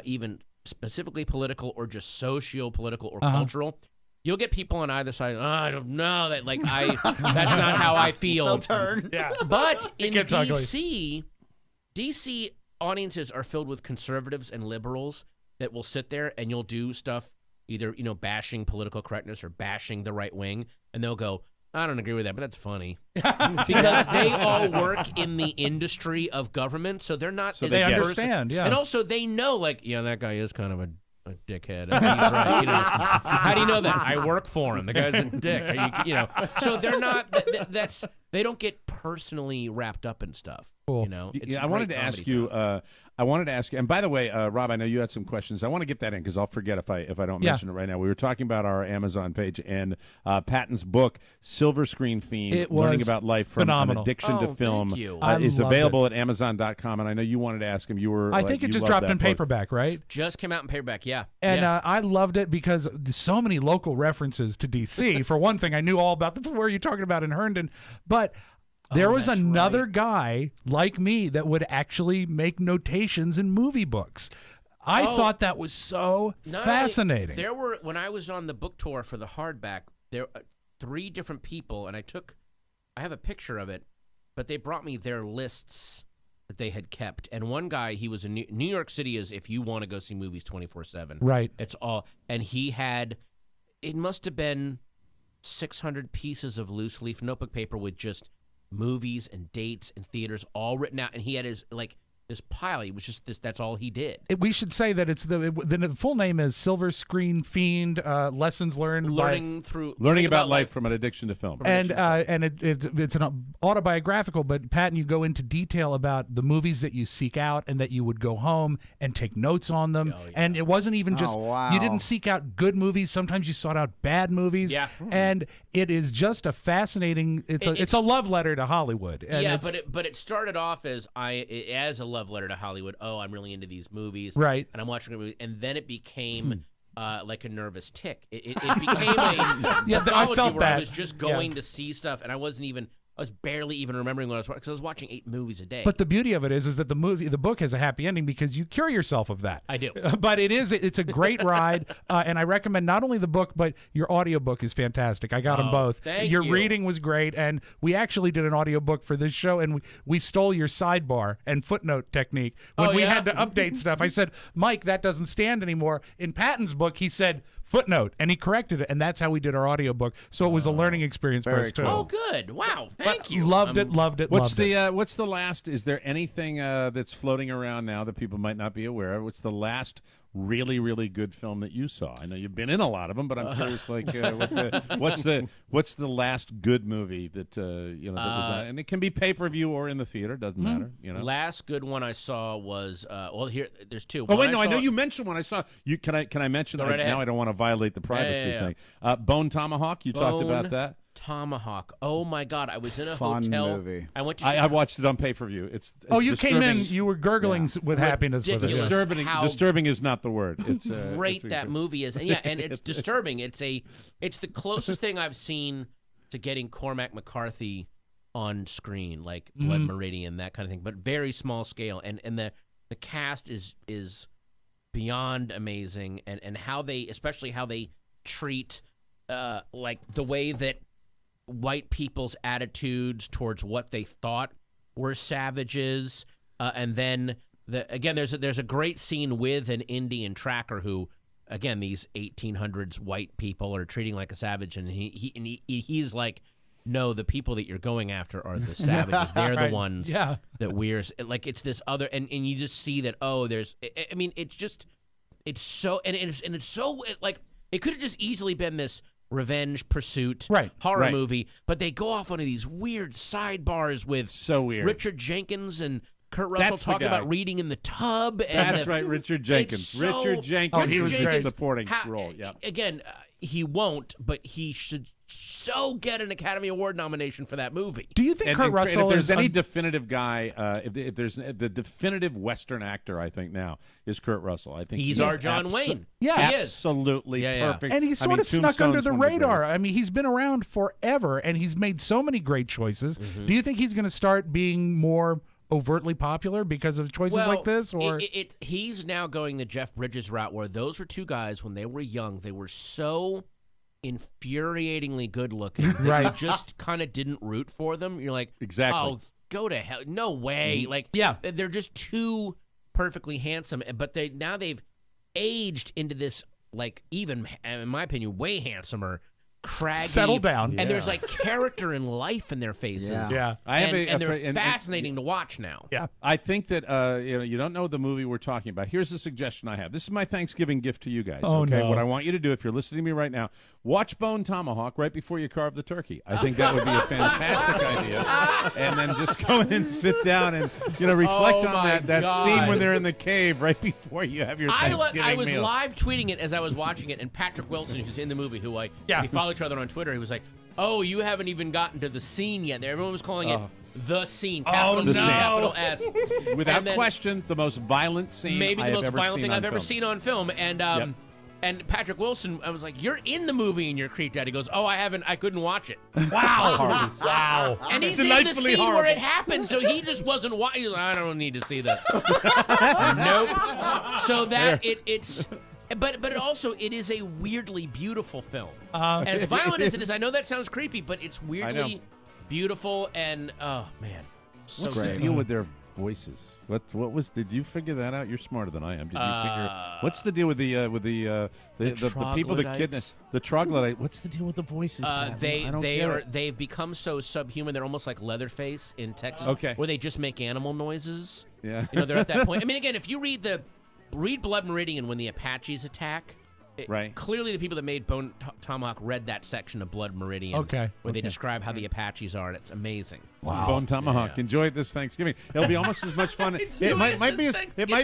even specifically political or just socio-political or cultural, you'll get people on either side. Oh, I don't know that. That's not how I feel. They'll turn. Yeah. But in DC, DC audiences are filled with conservatives and liberals that will sit there and you'll do stuff either bashing political correctness or bashing the right wing, and they'll go, I don't agree with that, but that's funny. Because they all work in the industry of government, so they're not. So they understand, yeah. And also they know, that guy is kind of a dickhead. And he's right. How do you know that? I work for him. The guy's a dick. So they're not. They don't get personally wrapped up in stuff. Cool. It's I wanted to ask you. And by the way, Rob, I know you had some questions. I want to get that in because I'll forget if I don't mention it right now. We were talking about our Amazon page and Patton's book, Silver Screen Fiend: Learning About Life from an Addiction to Film, is available at Amazon.com. And I know you wanted to ask him. I think it just dropped in paperback, right? Just came out in paperback, yeah. And I loved it because there's so many local references to DC. For one thing, I knew all about where you're talking about in Herndon, but. There was another guy like me that would actually make notations in movie books. I thought that was so fascinating. There were, when I was on the book tour for the hardback, there were 3 different people, and I have a picture of it, but they brought me their lists that they had kept. And one guy, he was in New York City is if you want to go see movies 24/7. Right. It's all, and he had, it must have been 600 pieces of loose leaf notebook paper with just movies and dates and theaters all written out, and he had his this pile. He was just this. That's all he did. We should say that it's the full name is Silver Screen Fiend: Lessons Learned Learning about life from an addiction to film. And it's an autobiographical, but Patton, you go into detail about the movies that you seek out and that you would go home and take notes on them. Oh, yeah. And it wasn't even just you didn't seek out good movies. Sometimes you sought out bad movies. Yeah. And it is just a fascinating. It's a love letter to Hollywood. And but it started off as a love letter to Hollywood. Oh, I'm really into these movies, right? And I'm watching a movie, and then it became like a nervous tick. It became a pathology felt where that. I was just going to see stuff, and I was barely even remembering what I was watching because I was watching 8 movies a day. But the beauty of it is that the book has a happy ending because you cure yourself of that. I do. But it's a great ride, and I recommend not only the book, but your audiobook is fantastic. I got them both. Thank your you. reading was great, and we actually did an audiobook for this show, and we stole your sidebar and footnote technique. When we had to update stuff, I said, Mike, that doesn't stand anymore. In Patton's book, he said, footnote, and he corrected it, and that's how we did our audiobook. So it was a learning experience for us too. Oh, good! Wow, thank you. Loved it. What's the last? Is there anything that's floating around now that people might not be aware of? What's the last really, really good film that you saw? I know you've been in a lot of them, but I'm curious, what's the last good movie that that was on? And it can be pay-per-view or in the theater, doesn't matter. Last good one I saw was here. There's 2. Oh wait, no, I know you mentioned one. I saw you. Can I mention Go right now? ahead. I don't want to violate the privacy thing. Bone Tomahawk. You talked about that. Tomahawk. Oh my God! I was in a Fun hotel. movie. I went to. I watched it on pay-per-view. It's you came in. You were gurgling with happiness with it. Ridiculous. Disturbing is not the word. It's great that movie is, and it's disturbing. It's the closest thing I've seen to getting Cormac McCarthy on screen, like Blood Meridian, that kind of thing, but very small scale. And the cast is beyond amazing, and especially how they treat like the way that white people's attitudes towards what they thought were savages, and then there's a great scene with an Indian tracker who, again, these 1800s white people are treating like a savage, and he's like, no, the people that you're going after are the savages. They're the ones that we're like. It's this other, and you just see that. Oh, there's. I mean, it's so, and it's so like it could have just easily been this revenge pursuit horror movie, but they go off on these weird sidebars with Richard Jenkins and Kurt Russell talking about reading in the tub. And Richard Jenkins. Richard Jenkins. Oh, he was great. Supporting role. Yeah. Again, he won't, but he should so get an Academy Award nomination for that movie. Do you think Kurt Russell? If there's any definitive guy, if there's the definitive Western actor, I think now is Kurt Russell. I think he's our John Wayne. Yeah, he absolutely perfect. And he's sort of snuck under the radar. I mean, he's been around forever, and he's made so many great choices. Do you think he's going to start being more overtly popular because of choices like this? Or he's now going the Jeff Bridges route, where those were 2 guys when they were young. They were so infuriatingly good looking that you just kind of didn't root for them. You're like, oh, go to hell. No way. Like, they're just too perfectly handsome, but they've aged into this, like, even in my opinion, way handsomer, craggy, settle down, and there's like character and life in their faces. Yeah. And they're fascinating to watch now. Yeah, I think that you don't know the movie we're talking about. Here's a suggestion I have. This is my Thanksgiving gift to you guys. What I want you to do, if you're listening to me right now, watch Bone Tomahawk right before you carve the turkey. I think that would be a fantastic idea. And then just go in and sit down and reflect on that scene when they're in the cave right before you have your Thanksgiving meal. I was live tweeting it as I was watching it, and Patrick Wilson, who's in the movie, who we follow each other on Twitter, he was like, oh, you haven't even gotten to the scene yet. Everyone was calling it the scene, capital C, capital S. Without question, the most violent scene maybe the most violent thing I've ever seen on film. And and Patrick Wilson, I was like, you're in the movie and you're creeped out. He goes, oh, I couldn't watch it. Wow. Wow. And he's in the scene where it happened, so he just wasn't watching. I don't need to see this. Nope. So that it's... But it is a weirdly beautiful film. As violent as it is, I know that sounds creepy, but it's weirdly beautiful, and oh man, so what's the deal with their voices? What was? Did you figure that out? You're smarter than I am. Did you figure? What's the deal with the people that kidnap the troglodyte? What's the deal with the voices? They've become so subhuman. They're almost like Leatherface in Texas, where they just make animal noises. Yeah, they're at that point. I mean, again, if you read Blood Meridian when the Apaches attack. Clearly, the people that made Bone Tomahawk read that section of Blood Meridian, where they describe how the Apaches are, and it's amazing. Wow, Bone Tomahawk! Enjoy it this Thanksgiving. It'll be almost as much fun. It might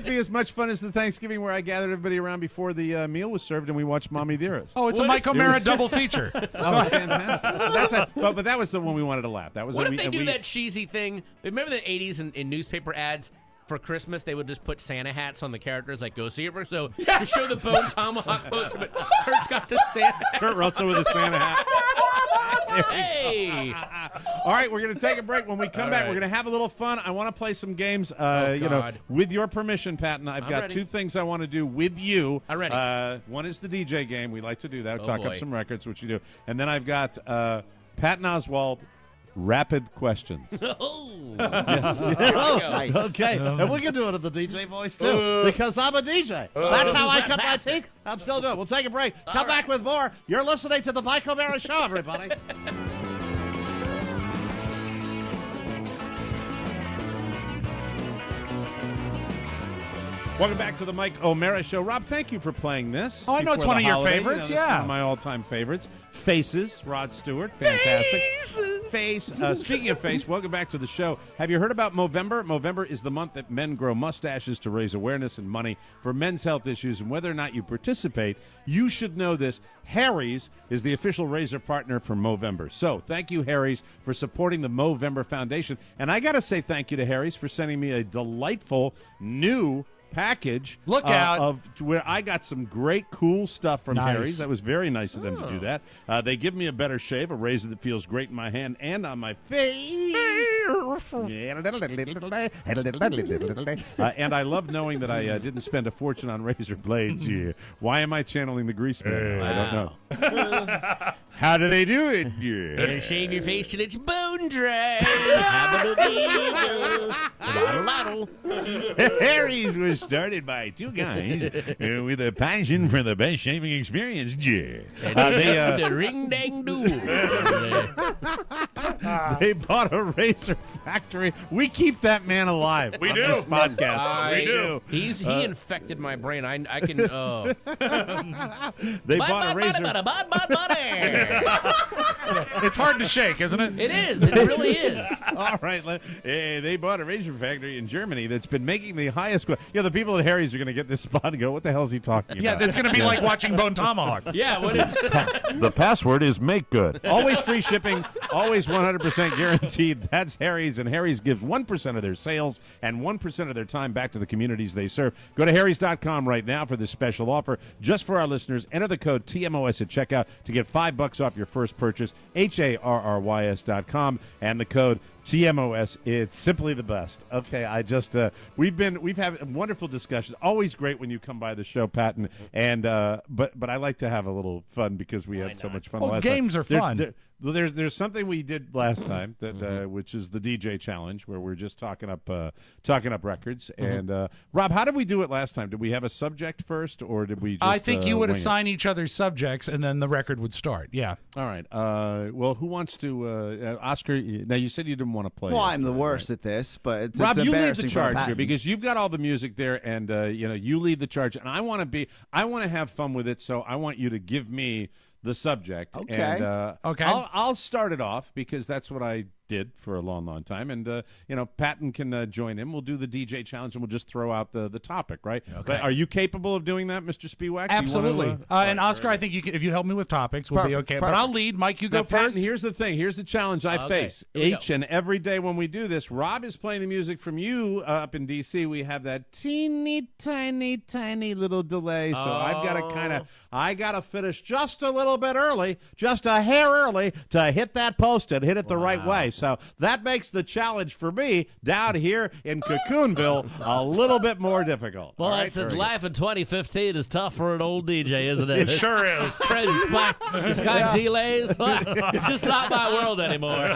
be as much fun as the Thanksgiving where I gathered everybody around before the meal was served and we watched Mommy Dearest. Oh, it's a Mike O'Mara double feature. That was fantastic. But that was the one we wanted to laugh. That was what if they do that cheesy thing? Remember the '80s in newspaper ads? for Christmas, they would just put Santa hats on the characters, like, go see it. So you show the Bone Tomahawk poster, but Kurt's got the Santa hat. Kurt Russell with a Santa hat. Hey! All right, we're going to take a break. When we come back, we're going to have a little fun. I want to play some games. With your permission, Patton, I've got ready. 2 things I want to do with you. I'm ready. One is the DJ game. We like to do that. Oh, Talk boy. up some records, which you do. And then I've got Patton Oswalt, rapid questions. Oh. Yes. Nice. Okay. And we can do it in the DJ voice, too, because I'm a DJ. That's how I cut my teeth. I'm still doing it. We'll take a break. Come back with more. You're listening to The Mike O'Mara Show, everybody. Welcome back to the Mike O'Mara Show. Rob, thank you for playing this. Oh, I know it's before one the of your holiday. favorites, You know, it's yeah. one of my all-time favorites. Faces, Rod Stewart, fantastic. Face. Speaking of face, welcome back to the show. Have you heard about Movember? Movember is the month that men grow mustaches to raise awareness and money for men's health issues. And whether or not you participate, you should know this. Harry's is the official razor partner for Movember. So thank you, Harry's, for supporting the Movember Foundation. And I got to say thank you to Harry's for sending me a delightful new package. Look out. Of where I got some great cool stuff from Nice. Harry's. That was very nice of them to do that. They give me a better shave, a razor that feels great in my hand and on my face. And I love knowing that I didn't spend a fortune on razor blades. Yeah. Why am I channeling the grease man? I don't know. How do they do it? Yeah. It'll shave your face till it's bone dry. Harry's was started by 2 guys with a passion for the best shaving experience. Yeah. The ring dang do. They bought a razor factory. We keep that man alive. We do. This podcast. We do. He infected my brain. I can. They bought a razor. It's hard to shake, isn't it? It is. It really is. All right. They bought a razor factory in Germany that's been making the highest. The people at Harry's are going to get this spot and go, what the hell is he talking about? Yeah, that's going to be like watching Bone Tomahawk. Yeah. What is? The password is make good. Always free shipping, always 100% guaranteed. That's Harry's, and Harry's gives 1% of their sales and 1% of their time back to the communities they serve. Go to harrys.com right now for this special offer. Just for our listeners, enter the code TMOS at checkout to get $5 off your first purchase. HARRYS.com and the code TMOS. It's simply the best. Okay, we've had wonderful discussions. Always great when you come by the show, Patton. And but I like to have a little fun because we had so much fun last time. Games are fun. There's something we did last time that which is the DJ challenge, where we're just talking up records. And Rob, how did we do it last time? Did we have a subject first, or did we just I think you would wing assign each other subjects, and then the record would start. Yeah. All right. Well, who wants to Oscar? Now, you said you didn't want to play. Well, I'm the worst at this, but it's Rob, you lead embarrassing the for charge Patton. here because you've got all the music there, and you lead the charge. And I want to have fun with it, so I want you to give me the subject. Okay. And, Okay. I'll start it off because that's what I did for a long, long time. And, Patton can join in. We'll do the DJ challenge, and we'll just throw out the topic, right? Okay. But are you capable of doing that, Mr. Spiewak? Absolutely. And Oscar, I think if you help me with topics, we'll be okay. But I'll lead. Mike, you go Now, Patton, first. here's the thing. Here's the challenge I face. Here we Each and every day when we do this, Rob is playing the music from you up in D.C. We have that teeny, tiny, tiny little delay. So I got to finish just a little bit early, just a hair early to hit that post and hit it the right way. So that makes the challenge for me down here in Cocoonville a little bit more difficult. Well, All right, since very life in 2015 is tough for an old DJ, isn't it? It sure is. Crazy. It's got delays. It's just not my world anymore. All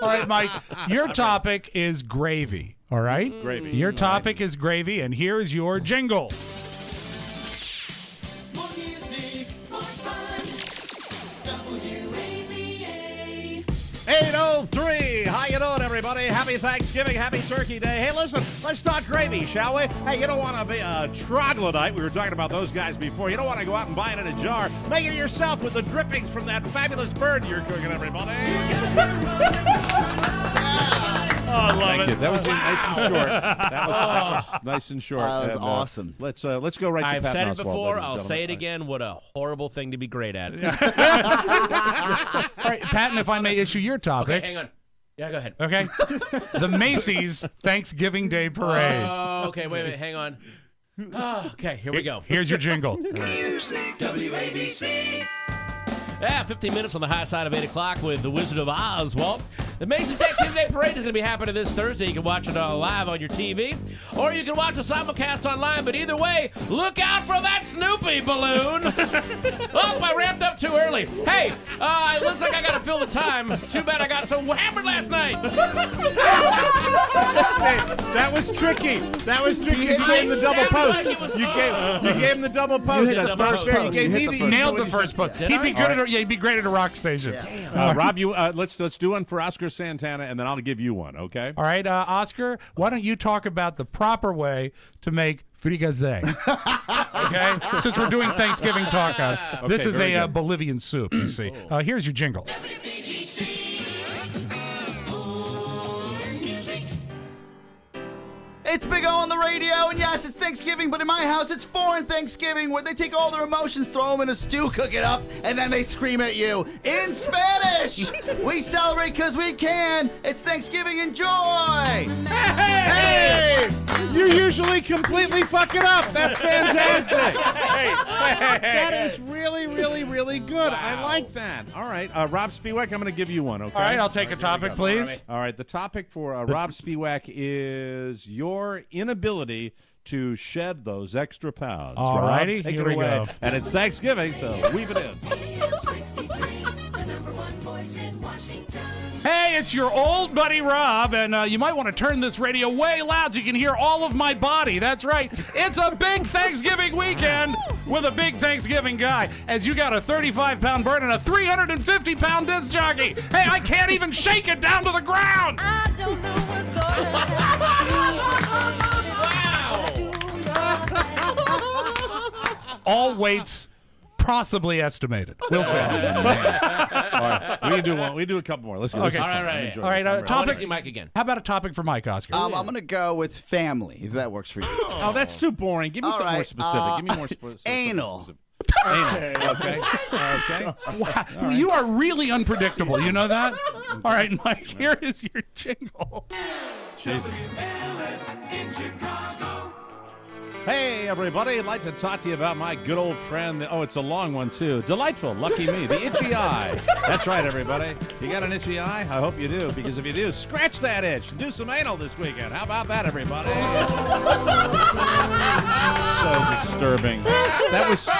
right, Mike, your topic is gravy. All right? Gravy. Your topic is gravy, and here is your jingle. More music, more fun. WAVA. 8:03. How you doing, everybody? Happy Thanksgiving. Happy Turkey Day. Hey, listen, let's talk gravy, shall we? Hey, you don't want to be a troglodyte. We were talking about those guys before. You don't want to go out and buy it in a jar. Make it yourself with the drippings from that fabulous bird you're cooking, everybody. Oh, I love Thank you. That was nice and short. That was nice and short. That was And, awesome. Let's go right to I've Patton said it Oswalt, before. ladies and I'll say it gentlemen. again. What a horrible thing to be great at. All right, Patton, if I may issue your topic. Okay, hang on. Yeah, go ahead. Okay. The Macy's Thanksgiving Day Parade. Oh, okay. Wait. Hang on. Oh, okay, here we go. Here's your jingle. WABC. Yeah, 15 minutes on the high side of 8 o'clock with the Wizard of Oz, Walt. The Macy's Thanksgiving Day Parade is going to be happening this Thursday. You can watch it live on your TV, or you can watch the simulcast online. But either way, look out for that Snoopy balloon. Oh, I ramped up too early. Hey, it looks like I got to fill the time. Too bad I got so hammered last night. That was tricky. That was tricky. You gave him the double post. You gave him the double post. That's not fair. You gave me the nailed the first post. He'd be good at he'd be great at a rock station. Damn. Rob, you let's do one for Oscar Santana, and then I'll give you one. Okay. All right, Oscar. Why don't you talk about the proper way to make fricassee? Okay, since we're doing Thanksgiving tacos, this is a Bolivian soup. You see. Here's your jingle. It's Big O on the radio, and yes, it's Thanksgiving, but in my house, it's foreign Thanksgiving, where they take all their emotions, throw them in a stew, cook it up, and then they scream at you in Spanish. We celebrate because we can. It's Thanksgiving. Enjoy. Hey! You usually completely fuck it up. That's fantastic. That is really, really, really good. Wow. I like that. All right, Rob Spiewak, I'm going to give you one, okay? All right, I'll take a topic, please. All right, the topic for Rob Spiewak is your inability to shed those extra pounds. All righty, take here it we away. go. And it's Thanksgiving, so weave it in. Hey, it's your old buddy Rob, and you might want to turn this radio way loud so you can hear all of my body. That's right. It's a big Thanksgiving weekend with a big Thanksgiving guy, as you got a 35-pound bird and a 350-pound disc jockey. Hey, I can't even shake it down to the ground. I don't know what's going on. All weights possibly estimated. We'll see. All right, we can do one. We do a couple more. Let's go. Okay. All right. Topic. See Mike again. How about a topic for Mike, Oscar? I'm going to go with family, if that works for you. Oh, that's too boring. Give me something more specific. Give me more specific. Anal. Anal. Okay. Wow. You are really unpredictable. You know that? All right, Mike, here is your jingle. Jesus. Hey, everybody. I'd like to talk to you about my good old friend. Oh, it's a long one, too. Delightful. Lucky me. The itchy eye. That's right, everybody. You got an itchy eye? I hope you do, because if you do, scratch that itch and do some anal this weekend. How about that, everybody? So disturbing. That was so...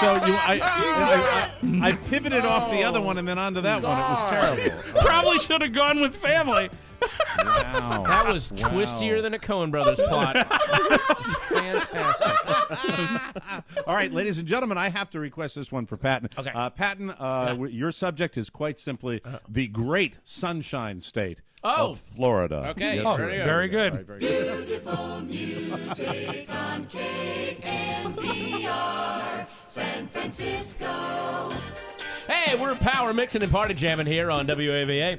I pivoted off the other one and then onto that one. It was terrible. Probably should have gone with family. Wow. That was twistier than a Coen Brothers plot. Fantastic. All right, ladies and gentlemen, I have to request this one for Patton. Okay. Patton, your subject is quite simply the great Sunshine State of Florida. Okay. Yes, Oh, sir. very good. All right, very good. Beautiful music on KNBR, San Francisco. Hey, we're power mixing and party jamming here on WAVA.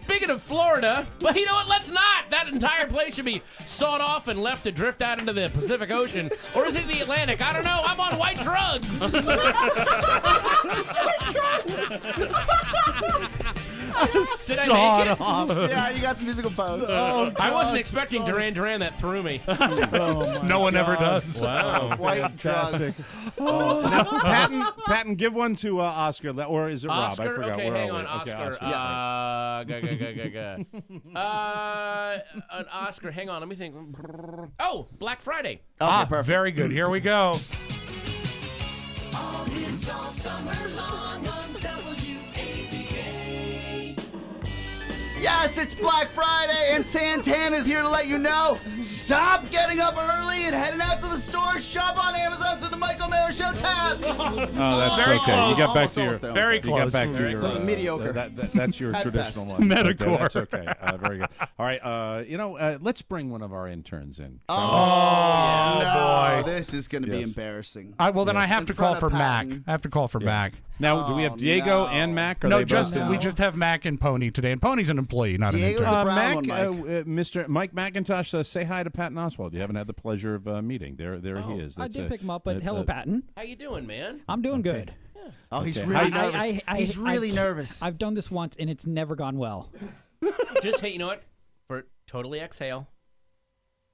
Speaking of Florida, but you know what? Let's not. That entire place should be sawed off and left to drift out into the Pacific Ocean. Or is it the Atlantic? I don't know. I'm on white drugs. Sawed off. Yeah, you got the musical pose. I wasn't expecting Duran Duran. That threw me. No one ever does. Wow. White drugs. Now, Patton, give one to Oscar, or is it Rob? Oscar? I forgot. Okay, Where hang are we? on, Okay, Oscar. An Oscar. Hang on, let me think. Oh, Black Friday. Perfect. Very good. Here we go. All hits all summer long on WAVA. Yes, it's Black Friday, and Santana's here to let you know. Stop getting up early and heading out to the store. Shop on Amazon through the Michael Mara Show tab. Oh, that's Very okay. close. You got back to your Almost, Very You close. got back to your mediocre. That's your At traditional best. one. Metacore. Okay, that's okay. Very good. All right. Let's bring one of our interns in. Oh, boy. This is going to be Yes. embarrassing. Well, then I have In to call front for of Mac. Patton. I have to call for Mac. Now, do we have Diego and Mac? Or No, they just both in? we just have Mac and Pony today, and Pony's an employee, not Diego's an intern. a brown Mac, one, Mike. Mr. Mike McIntosh, say hi to Patton Oswalt. You haven't had the pleasure of meeting. There he is. I That's did a- pick him up, but hello, Patton. How you doing, man? I'm doing good. Oh, he's Okay. really I- nervous. He's really nervous. I've done this once, and it's never gone well. Just, hey, you know what? Totally exhale.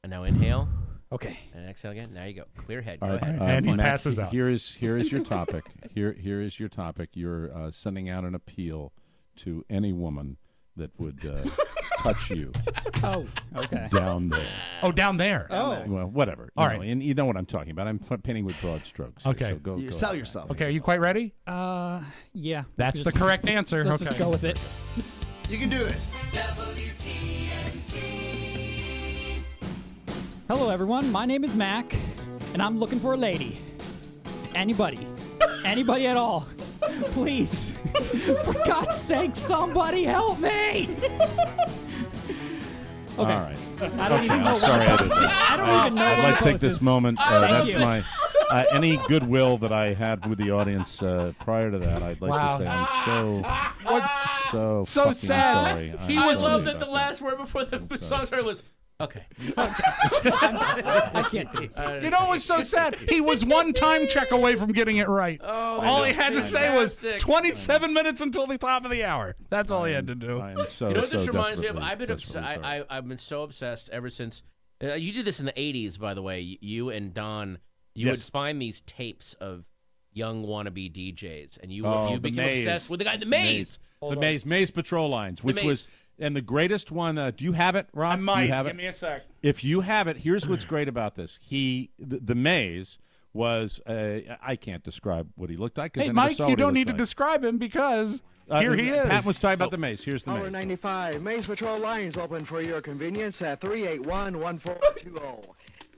And now inhale. Okay. And exhale again. Now you go. Clear head. All Go right, ahead. And he Matt, passes out. Here is your topic. Here is your topic. You're sending out an appeal to any woman that would touch you. Oh, okay. Down there. Oh, down there. Oh. Well, whatever. All You right. know, and you know what I'm talking about. I'm painting with broad strokes. Here, Okay. so go Sell ahead. yourself. Okay, are you quite ready? Yeah. That's the correct answer. Let's Okay. just go with it. You can do this. Hello, everyone. My name is Mac, and I'm looking for a lady. Anybody. Anybody at all. Please. For God's sake, somebody help me! Okay. All right. I don't even know I'm sorry I did that. I don't even know I'd what like to the take this post is. moment. Thank That's you. my any goodwill that I had with the audience prior to that. I'd like Wow. to say I'm so So fucking sad. sorry. He I'm was- I sorry love that about the last word before the song started was, okay. I can't do it. You know what was so sad? He was one time check away from getting it right. Oh, all he had to say was fantastic. 27 minutes until the top of the hour. That's all he had to do. I am so, You know what this so reminds me of? desperately- I've been desperately obsessed. sorry. I've been so obsessed ever since. You did this in the '80s, by the way. You and Don, you Yes. would find these tapes of young wannabe DJs, and you the became Maze. obsessed with the guy, the Maze. Maze Patrol Lines, which Maze. was and the greatest one. Do you have it, Rob? I might. You have Give it? me a sec. If you have it, here's what's great about this. The Maze was I can't describe what he looked like. 'Cause Hey, I never Mike, saw you what he don't need looked to like. describe him because here he is. Pat was talking about the Maze. Here's the Hour Maze. 95. Maze Patrol lines open for your convenience at 381-1420.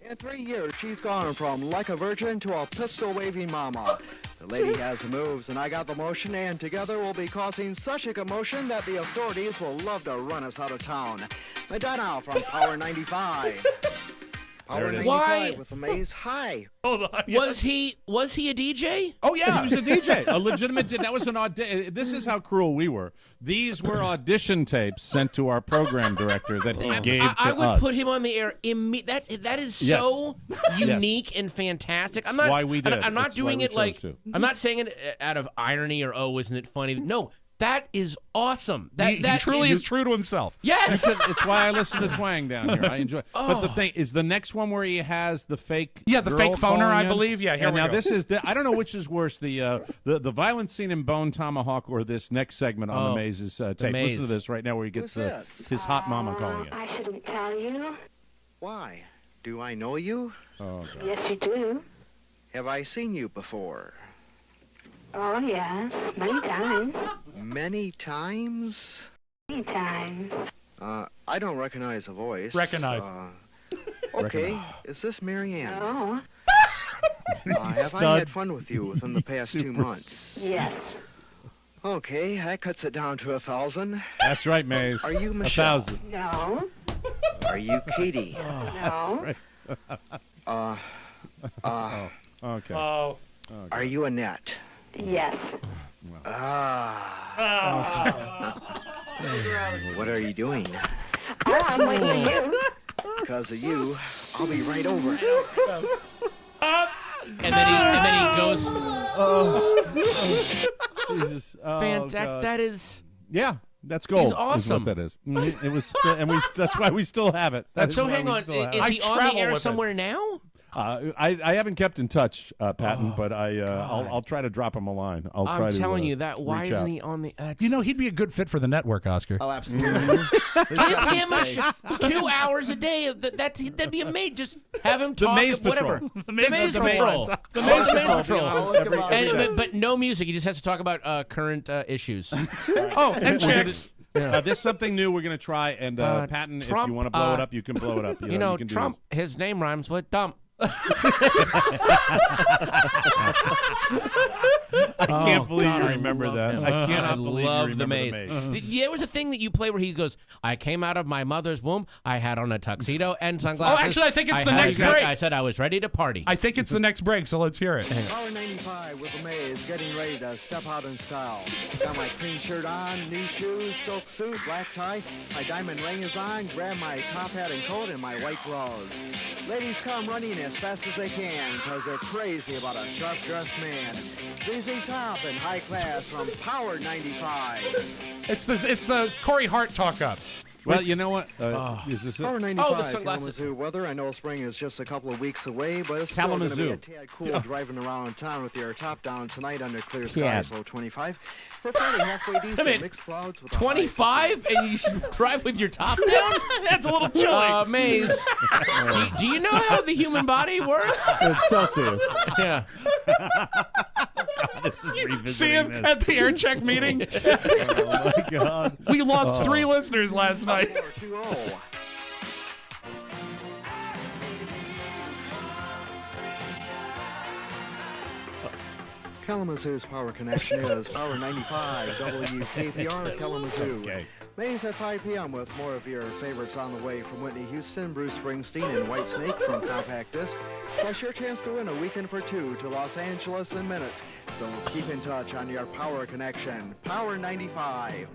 In 3 years, she's gone from like a virgin to a pistol-waving mama. The lady has the moves, and I got the motion, and together we'll be causing such a commotion that the authorities will love to run us out of town. Madonna from Power 95. Power it is. 95 Why? with the Maze. Hi. Hold on. Was he a DJ? Oh yeah, he was a DJ, a legitimate. That was an audition. This is how cruel we were. These were audition tapes sent to our program director that he gave to I would us. put him on the air. That is Yes. so unique and fantastic. I'm That's not. why we did it. I'm not That's doing why we it like. chose to. I'm not saying it out of irony or isn't it funny? No, that is awesome. That He truly is true to himself. Yes. It's why I listen to Twang down here. I enjoy. But the thing is, the next one where he has the fake, Yeah, the girl fake phoner, calling I in. believe. Yeah, here and we now go. this is I don't know which is worse, the violent scene in Bone Tomahawk or this next segment on the Maze's tape. Maze. Listen to this right now, where he gets Who's this? his hot mama calling in. I shouldn't tell you. Why? Do I know you? Oh God. Yes, you do. Have I seen you before? Oh, yes. Many times. Many times? Many times. I don't recognize the voice. Recognize. Okay, is this Marianne? Oh, Have I Stud. had fun with you within the past 2 months? yes. Okay, that cuts it down to 1,000. That's right, Maze. Are you Michelle? 1,000. No. Are you Katie? No. Okay. Oh. Are you Annette? Yes. What are you doing? Oh, I'm waiting for you. Because of you, I'll be right over. And then he goes. Jesus. Oh, Fantastic. God. That is. Yeah, that's gold. He's awesome. Is what that is. It was, and that's why we still have it. That's So why hang we on. still have Is it. he on the air somewhere now? I haven't kept in touch, Patton, but I'll try to drop him a line. I'm telling you that. Why reach isn't out. he on the? You know, he'd be a good fit for the network, Oscar. Oh, absolutely. Give him 2 hours a day. That'd be amazing. Just have him The talk. Maze whatever. Patrol. The Maze Patrol. The Maze Patrol. I'll look him up. But no music. He just has to talk about current issues. Oh, and chicks. This is something new we're going to try, and Patton, if Trump, you want to blow it up, you can blow it up. You know, you can do Trump. His name rhymes with dump. I can't believe you remember that. I cannot believe you love remember the Maze. There was a thing that you play where he goes, I came out of my mother's womb. I had on a tuxedo and sunglasses. Oh, actually, I think it's the had a next drink. break. I said I was ready to party. I think it's the next break, so let's hear it. Power 95 with the Maze, getting ready to step out in style. Got my clean shirt on, new shoes, silk suit, black tie. My diamond ring is on, grab my top hat and coat and my white gloves. Ladies come running as fast as they can because they're crazy about a sharp-dressed man. Squeezing tight top and high class from Power 95. It's the Corey Hart talk up. Well, you know what? Is this it? Power 95, the sunglasses. Kalamazoo weather. I know spring is just a couple of weeks away, but it's still going to be a tad cool driving around town with your top down tonight under clear skies, low 25. For Friday, halfway decent, mixed clouds with a 25, and you should drive with your top down? That's a little chilly. Maze, do you know how the human body works? It's Celsius. Yeah. This is revisiting See him this. at the air check meeting? Oh, my God. We lost 3 listeners last night. 420. Kalamazoo's power connection is Power 95 WKPR Kalamazoo. Okay. Mays at 5 p.m. with more of your favorites on the way from Whitney Houston, Bruce Springsteen, and Whitesnake from Compact Disc. Plus your chance to win a weekend for 2 to Los Angeles in minutes. So keep in touch on your power connection. Power 95.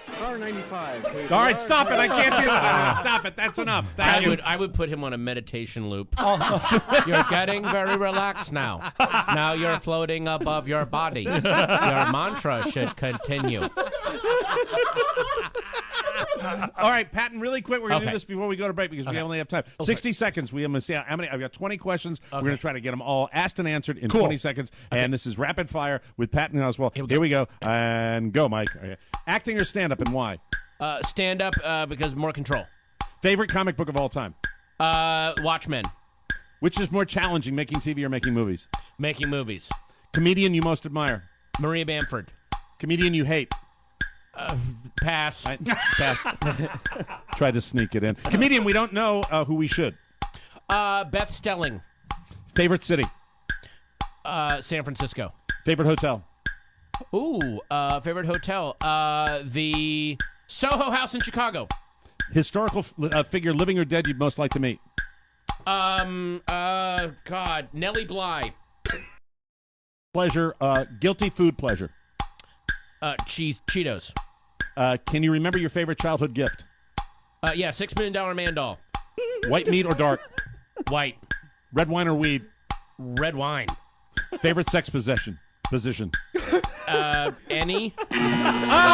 Power 95. KPR. All right, stop it. I can't do that. Stop it. That's enough. Thank you. I would put him on a meditation loop. You're getting very relaxed now. Now you're floating above your body. Your mantra should continue. All right, Patton, really quick. We're going to do Okay. this before we go to break because we only have time. 60 seconds. We have see how many. I've got 20 questions. We're going to try to get them all asked and answered in 20 seconds. And this is rapid fire with Patton Oswalt. Here we go. And go, Mike. Okay. Acting or stand-up and why? Stand up because more control. Favorite comic book of all time? Watchmen. Which is more challenging, making TV or making movies? Making movies. Comedian you most admire? Maria Bamford. Comedian you hate? Pass. Pass. Try to sneak it in. Comedian we don't know who we should? Beth Stelling. Favorite city? San Francisco. Favorite hotel? Ooh, favorite hotel. The Soho House in Chicago. Historical figure, living or dead, you'd most like to meet? God, Nellie Bly. Pleasure, guilty food pleasure. Cheetos. Can you remember your favorite childhood gift? Yeah, $6 Million Man doll. White meat or dark? White. Red wine or weed? Red wine. Favorite sex position? Any? Oh,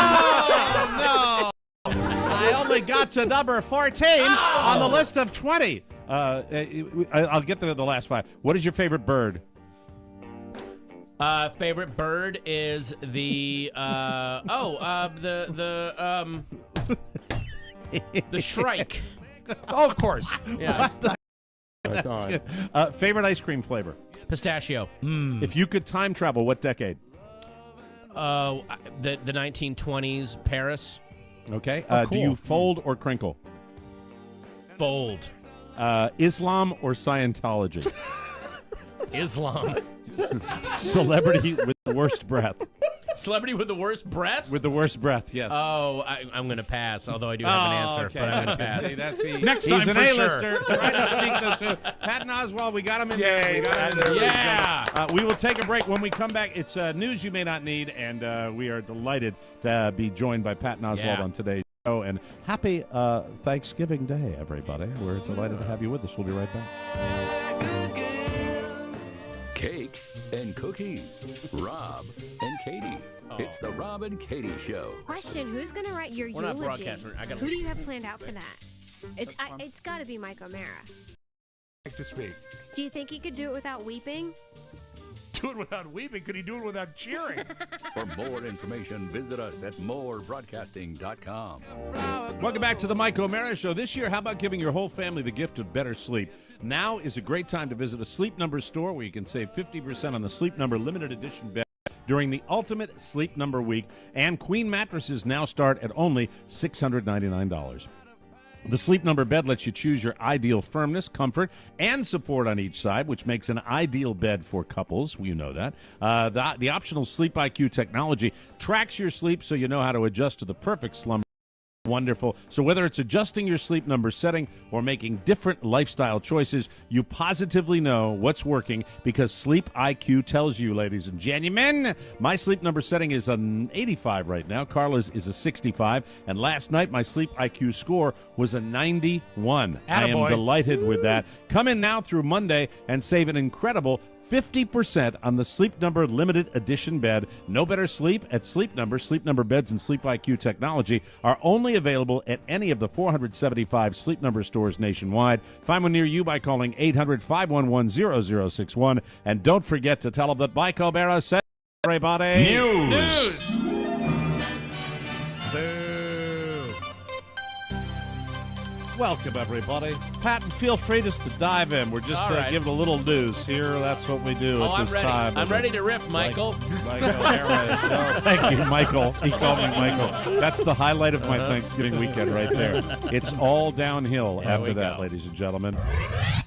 no! I only got to number 14 on the list of 20. I'll get to the last 5. What is your favorite bird? Favorite bird is the the shrike. Oh, of course. Yeah. That's good. Favorite ice cream flavor? Pistachio. If you could time travel, what decade? The 1920s, Paris. Okay. Oh, cool. Do you fold or crinkle? Fold. Islam or Scientology? Islam. Celebrity with the worst breath. Celebrity with the worst breath? With the worst breath, yes. Oh, I'm going to pass, although I do have an answer, okay. but I'm going to pass. See, that's Next time he's an for A-lister. sure. Trying to sneak this in. Patton Oswalt, we got him in there. Yay, We got him in there. Yeah. We will take a break. When we come back, it's news you may not need, and we are delighted to be joined by Patton Oswalt on today's show. And happy Thanksgiving Day, everybody. We're delighted to have you with us. We'll be right back. Cake and cookies. Rob and Katie. It's the Rob and Katie Show. Question: who's going to write your We're not eulogy? broadcasting. Who do you have planned out for that? It's got to be Mike O'Mara. To speak. Do you think he could do it without weeping? Do it without weeping? Could he do it without cheering? For more information, visit us at morebroadcasting.com. Welcome back to the Mike O'Mara Show. This year, how about giving your whole family the gift of better sleep? Now is a great time to visit a Sleep Number store where you can save 50% on the Sleep Number limited edition bed during the Ultimate Sleep Number Week, and queen mattresses now start at only $699. The Sleep Number bed lets you choose your ideal firmness, comfort, and support on each side, which makes an ideal bed for couples. You know that. The optional Sleep IQ technology tracks your sleep so you know how to adjust to the perfect slumber. Wonderful. So whether it's adjusting your Sleep Number setting or making different lifestyle choices, you positively know what's working because Sleep IQ tells you, ladies and gentlemen. My Sleep Number setting is an 85 right now. Carla's is a 65. And last night, my Sleep IQ score was a 91. I am Attaboy. delighted with that. Come in now through Monday and save an incredible 50% on the Sleep Number limited edition bed. No better sleep at Sleep Number. Sleep Number beds and Sleep IQ technology are only available at any of the 475 Sleep Number stores nationwide. Find one near you by calling 800-511-0061. And don't forget to tell them that Mike O'Mara said, everybody. News. Welcome, everybody. Patton, feel free just to dive in. We're just All right. giving a little news here. That's what we do at I'm this ready. time. I'm ready to riff, Michael. Thank you, Michael. He called me Michael. That's the highlight of my Thanksgiving weekend right there. It's all downhill after that, ladies and gentlemen.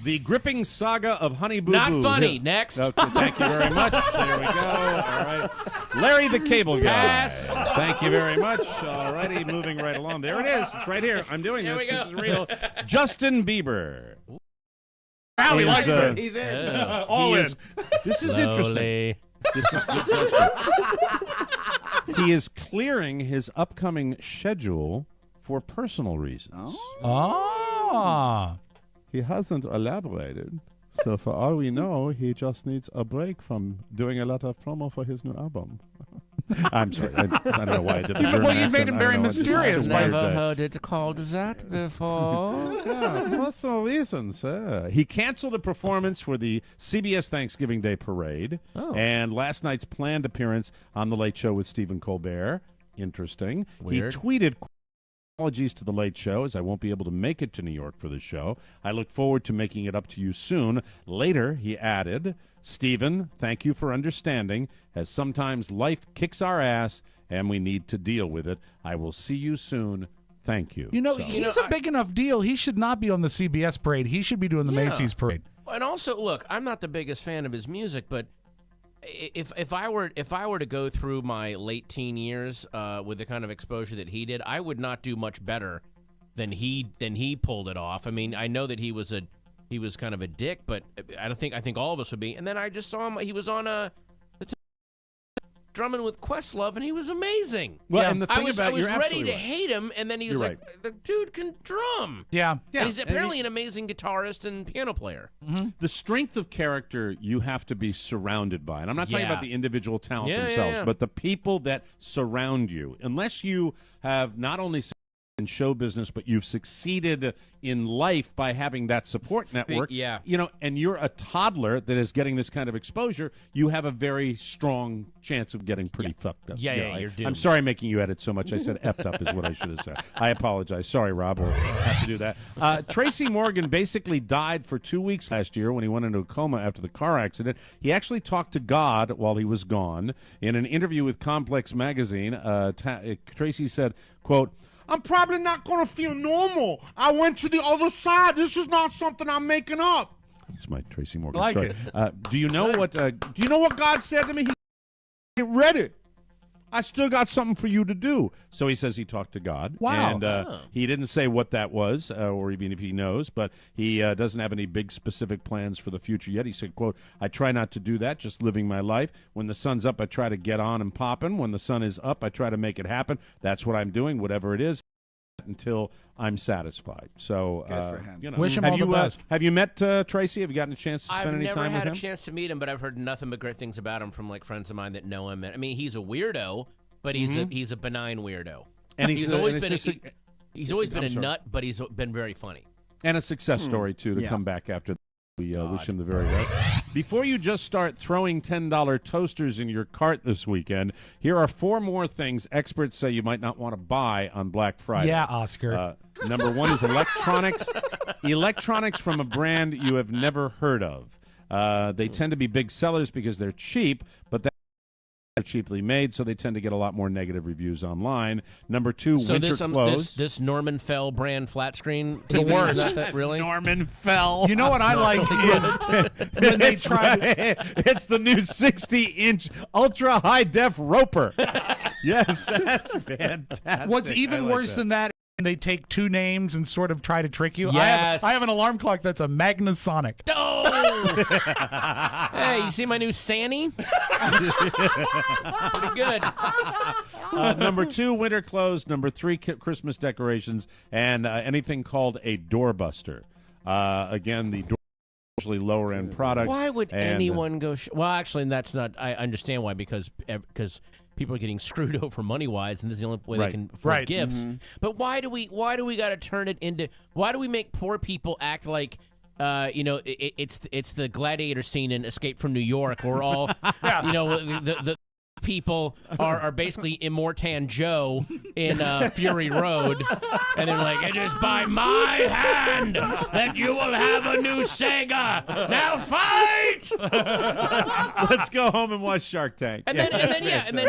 The gripping saga of Honey Boo Boo. Not funny. Next. Okay, thank you very much. There we go. All right. Larry the Cable Guy. Pass. Thank you very much. All righty, moving right along. There it is. It's right here. I'm doing Here this. we go. This is real. Justin Bieber. Wow, he likes it. He's in. All in. This is interesting. This is good judgment. He is clearing his upcoming schedule for personal reasons. He hasn't elaborated. So for all we know, he just needs a break from doing a lot of promo for his new album. I'm sorry. I don't know why I did the German Well, you accent. made him I very don't know. It's mysterious, a Mike. weird Never day. heard it called that before. Yeah, personal reasons. He canceled a performance for the CBS Thanksgiving Day Parade and last night's planned appearance on The Late Show with Stephen Colbert. Interesting. Weird. He tweeted, apologies to The Late Show as I won't be able to make it to New York for the show. I look forward to making it up to you soon. Later, he added, Stephen, thank you for understanding, as sometimes life kicks our ass and we need to deal with it. I will see you soon. Thank you. You know, So- he's a big enough deal. He should not be on the CBS parade. He should be doing the Macy's parade. And also, look, I'm not the biggest fan of his music, but if I were to go through my late teen years with the kind of exposure that he did, I would not do much better than he pulled it off. I mean, I know that he was kind of a dick, but I think all of us would be. And then I just saw him. He was on drumming with Questlove, and he was amazing. Well, and the thing I was about ready you're to absolutely right. hate him, and then he was You're like, the dude can drum. Yeah. And he's apparently an amazing guitarist and piano player. The strength of character you have to be surrounded by. And I'm not talking Yeah. about the individual talent Yeah, themselves, yeah. but the people that surround you. Unless you have not only in show business, but you've succeeded in life by having that support network. Yeah. You know, and you're a toddler that is getting this kind of exposure, you have a very strong chance of getting pretty fucked up. Yeah, You yeah, know, you're I'm doomed. sorry making you edit so much. I said effed up is what I should have said. I apologize. Sorry, Rob. We'll have to do that. Tracy Morgan basically died for 2 weeks last year when he went into a coma after the car accident. He actually talked to God while he was gone. In an interview with Complex Magazine, Tracy said, quote, I'm probably not going to feel normal. I went to the other side. This is not something I'm making up. It's my Tracy Morgan Like story. it. Do you know what God said to me? He read it. I still got something for you to do. So he says he talked to God. Wow. And he didn't say what that was, or even if he knows, but he doesn't have any big specific plans for the future yet. He said, quote, I try not to do that, just living my life. When the sun's up, I try to get on and popping. When the sun is up, I try to make it happen. That's what I'm doing, whatever it is, until I'm satisfied. So, Good for him. you know. Wish him have all you, the best. Have you met Tracy? Have you gotten a chance to spend I've any never time with had him? a chance to meet him, but I've heard nothing but great things about him from like friends of mine that know him. I mean, he's a weirdo, but he's a benign weirdo. And he's always been he's always been I'm a sorry. nut, but he's been very funny. And a success story, too, to Yeah. come back after. We wish him the very best. Before you just start throwing $10 toasters in your cart this weekend, here are 4 more things experts say you might not want to buy on Black Friday. Yeah, Oscar. Number 1 is electronics. Electronics from a brand you have never heard of. They tend to be big sellers because they're cheap, but they're cheaply made, so they tend to get a lot more negative reviews online. Number 2, So winter clothes. this Norman Fell brand flat screen TV, The worst. is not that really? Norman Fell. You know what I like is when they try to, It's the new 60-inch ultra high def Roper. Yes, that's fantastic. what's even I like worse that. than that, they take 2 names and sort of try to trick you. Yes. I have an alarm clock that's a Magnasonic. Oh! Hey, you see my new Sanny? Pretty good. Number 2, winter clothes. Number 3, Christmas decorations, and anything called a doorbuster. Again, the lower end products. Why would and, anyone go? Well, actually, that's not. I understand why, because people are getting screwed over money wise, and this is the only way they can afford gifts. But why do we got to turn it into? Why do we make poor people act like? It's the gladiator scene in Escape from New York, where all the people are basically Immortan Joe in Fury Road, and they're like, "It is by my hand that you will have a new Sega. Now fight!" Let's go home and watch Shark Tank. And then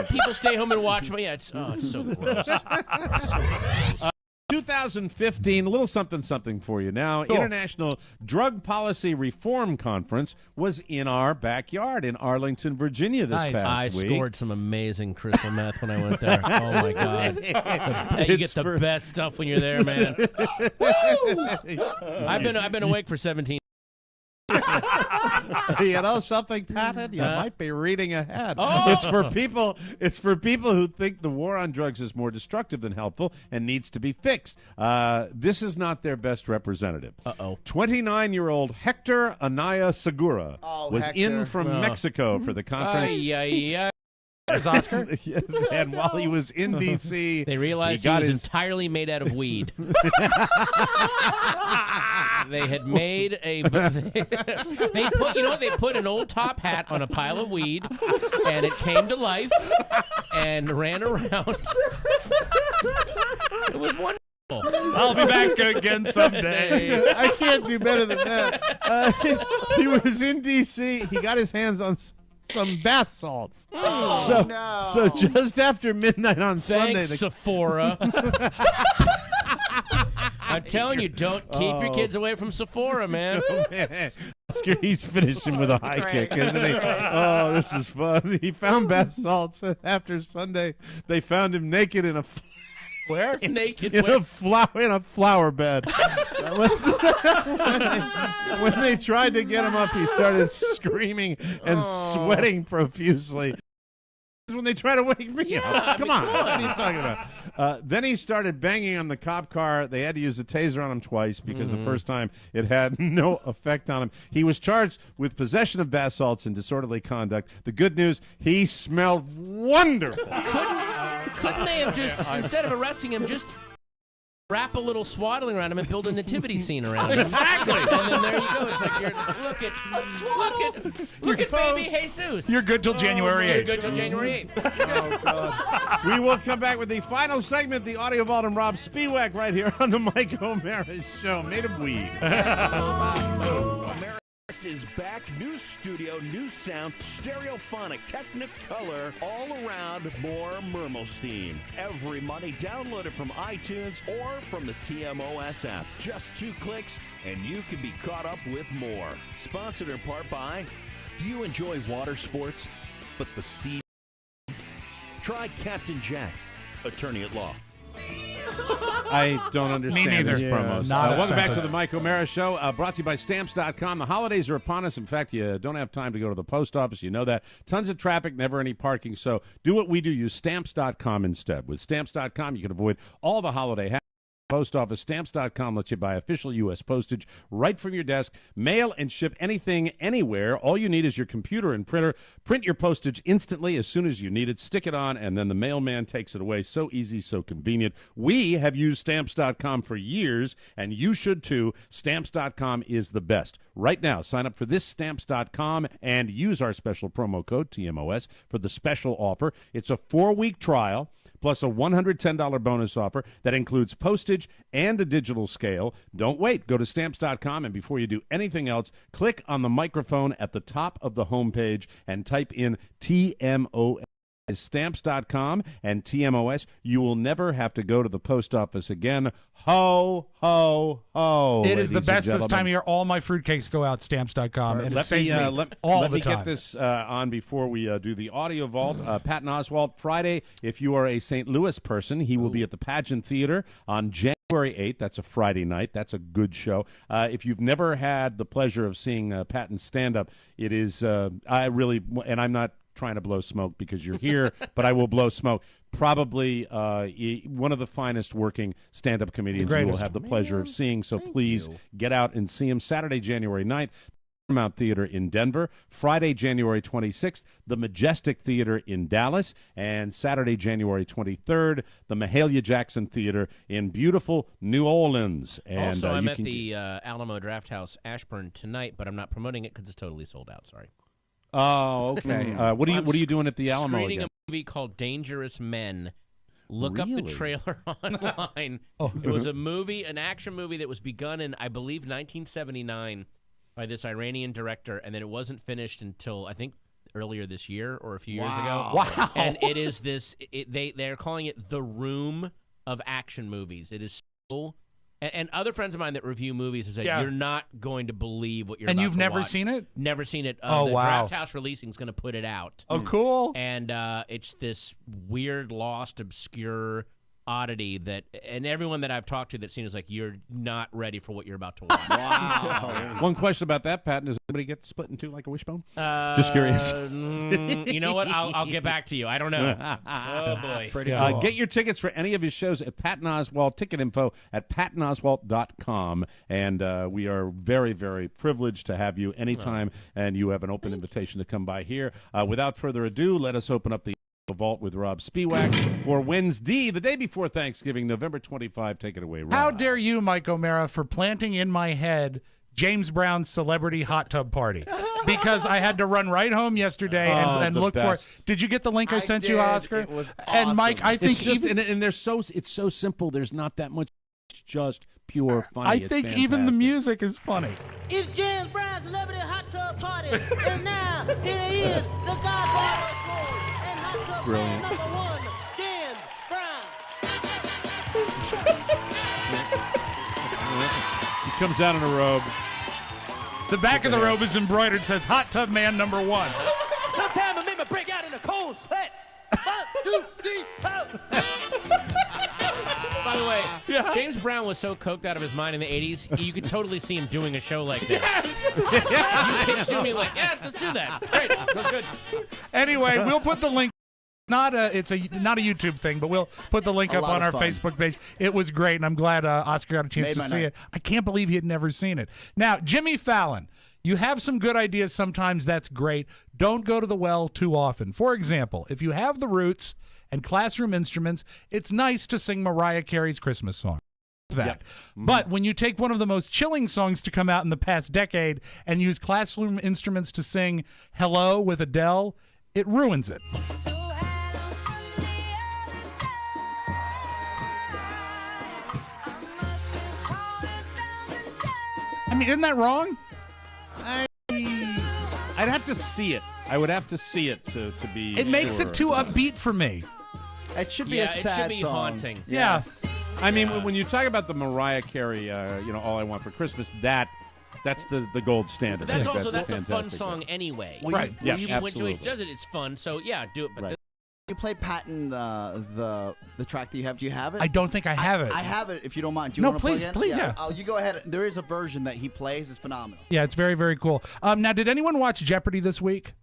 people stay home and watch. But it's so gross. So gross. 2015, a little something for you. Now, International Drug Policy Reform Conference was in our backyard in Arlington, Virginia this past week. I scored some amazing crystal meth when I went there. Oh, my God. You get the best stuff when you're there, man. I've been awake for 17 You know something, Patton? You might be reading ahead. Oh! It's for people who think the war on drugs is more destructive than helpful and needs to be fixed. This is not their best representative. 29-year-old Hector Anaya Segura was in from Mexico for the conference. There's Oscar. Yes, and while he was in D.C., they realized he was entirely made out of weed. They had made a. They put an old top hat on a pile of weed, and it came to life and ran around. It was wonderful. I'll be back again someday. I can't do better than that. He was in D.C. He got his hands on some bath salts. So just after midnight on Sunday, Sephora. I'm telling you, don't keep your kids away from Sephora, man. Oscar, he's finishing with a high kick, isn't he? Oh, this is fun. He found bath salts, and after Sunday, they found him naked in a. Where? Naked in a flower bed. When they tried to get him up, he started screaming and sweating profusely. When they try to wake me up. Come on. What are you talking about? Then he started banging on the cop car. They had to use a taser on him twice because the first time it had no effect on him. He was charged with possession of bath salts and disorderly conduct. The good news, he smelled wonderful. Couldn't they have just, instead of arresting him, just wrap a little swaddling around him and build a nativity scene around him? Exactly. And then there you go. It's like look at baby Jesus. You're good till January 8th. You're good till January 8th. Oh, God. We will come back with the final segment, the Audio Vault and Rob Spiewak right here on the Mike O'Mara Show, made of weed. Is back. New studio, new sound, stereophonic, Technicolor, all around more Murmelstein. Every Monday, download it from iTunes or from the TMOS app. Just 2 clicks and you can be caught up with more. Sponsored in part by, do you enjoy water sports, but the sea? Try Captain Jack, attorney at law. I don't understand these promos. Welcome back to the Mike O'Mara Show, brought to you by Stamps.com. The holidays are upon us. In fact, you don't have time to go to the post office. You know that. Tons of traffic, never any parking. So do what we do. Use Stamps.com instead. With Stamps.com, you can avoid all the holiday happenings. Post office. Stamps.com lets you buy official U.S. postage right from your desk, mail and ship anything, anywhere. All you need is your computer and printer. Print your postage instantly as soon as you need it. Stick it on, and then the mailman takes it away. So easy, so convenient. We have used Stamps.com for years, and you should too. Stamps.com is the best. Right now, sign up for this Stamps.com and use our special promo code, TMOS, for the special offer. It's a 4-week trial, plus a $110 bonus offer that includes postage and a digital scale. Don't wait. Go to Stamps.com, and before you do anything else, click on the microphone at the top of the homepage and type in TMOS. Stamps.com and TMOS. You will never have to go to the post office again. Ho, ho, ho. It is the best this time of year. All my fruitcakes go out Stamps.com, and it saves me all the time. Let me get this on before we do the Audio Vault. Patton Oswalt, Friday, if you are a St. Louis person, he will be at the Pageant Theater on January 8th. That's a Friday night. That's a good show. If you've never had the pleasure of seeing Patton stand-up, it is, and I'm not trying to blow smoke because you're here, but I will blow smoke. Probably one of the finest working stand-up comedians you will have the pleasure of seeing, so please get out and see him Saturday, January 9th. Paramount Theater in Denver. Friday, January 26th, the Majestic Theater in Dallas. And Saturday, January 23rd, the Mahalia Jackson Theater in beautiful New Orleans. And also, I'm at the Alamo Drafthouse Ashburn tonight, but I'm not promoting it because it's totally sold out. Sorry. Oh, okay. What are you doing at the Alamo screening again? a movie called Dangerous Men. Look up the Really? trailer online. It was a movie, an action movie that was begun in, I believe, 1979 by this Iranian director, and then it wasn't finished until, I think, earlier this year or a few years ago. Wow. And it is this, they're calling it the Room of action movies. It is so... And other friends of mine that review movies have said, you're not going to believe what you're And about you've to never watch. seen it? Never seen it. Oh, the wow. Draft House Releasing is going to put it out. Oh, cool. And it's this weird, lost, obscure oddity that, and everyone that I've talked to that's seen it is like, you're not ready for what you're about to watch. Wow. One question about that, Patton. Does anybody get split in two like a wishbone? Just curious. You know what? I'll get back to you. I don't know. Oh, boy. Pretty cool. Get your tickets for any of his shows at Patton Oswalt. Ticket info at pattonoswalt.com. And we are very, very privileged to have you anytime, and you have an open invitation to come by here. Without further ado, let us open up the Vault with Rob Spiewak for Wednesday, the day before Thanksgiving, November 25. Take it away, Rob. How dare you, Mike O'Mara, for planting in my head James Brown's celebrity hot tub party? Because I had to run right home yesterday and look for it. Did you get the link I sent you, Oscar? It was And Mike, I think it's just and they're it's so simple. There's not that much. It's just pure funny. I think even the music is funny. It's James Brown's celebrity hot tub party, and now here he is, the Godfather of soul and hot tub man number one, James Brown. He comes out in a robe. The back of the robe is embroidered, says Hot Tub Man number 1. Sometimes I make me break out in a cold sweat. 1, 2, 3, 4. By the way, James Brown was so coked out of his mind in the 80s, you could totally see him doing a show like that. Yes! You pitched to me like, yeah, let's do that. Great. That's good. Anyway, we'll put the link. Not a YouTube thing, but we'll put the link A up lot on of our fun. Facebook page. It was great, and I'm glad Oscar got a chance Made to my see night. it. I can't believe he had never seen it. Now, Jimmy Fallon, you have some good ideas sometimes. That's great. Don't go to the well too often. For example, if you have the roots and classroom instruments, it's nice to sing Mariah Carey's Christmas song. That. But when you take one of the most chilling songs to come out in the past decade and use classroom instruments to sing Hello with Adele, it ruins it. I mean, isn't that wrong? I'd have to see it. I would have to see it to be. It makes sure. it too upbeat for me. It should be Yeah, a sad it should be song. haunting. Yes. I mean, when you talk about the Mariah Carey, All I Want for Christmas, that's the gold standard. But that's I think also that's a fun fantastic. song anyway. Right. When Yes, she absolutely. does it, it's fun. So yeah, do it. But Right. You play Patton the track that you have. Do you have it? I don't think I have it. I have it. If you don't mind, do you No, want to please, plug in? please, yeah. You go ahead. There is a version that he plays. It's phenomenal. Yeah, it's very, very cool. Now, did anyone watch Jeopardy this week?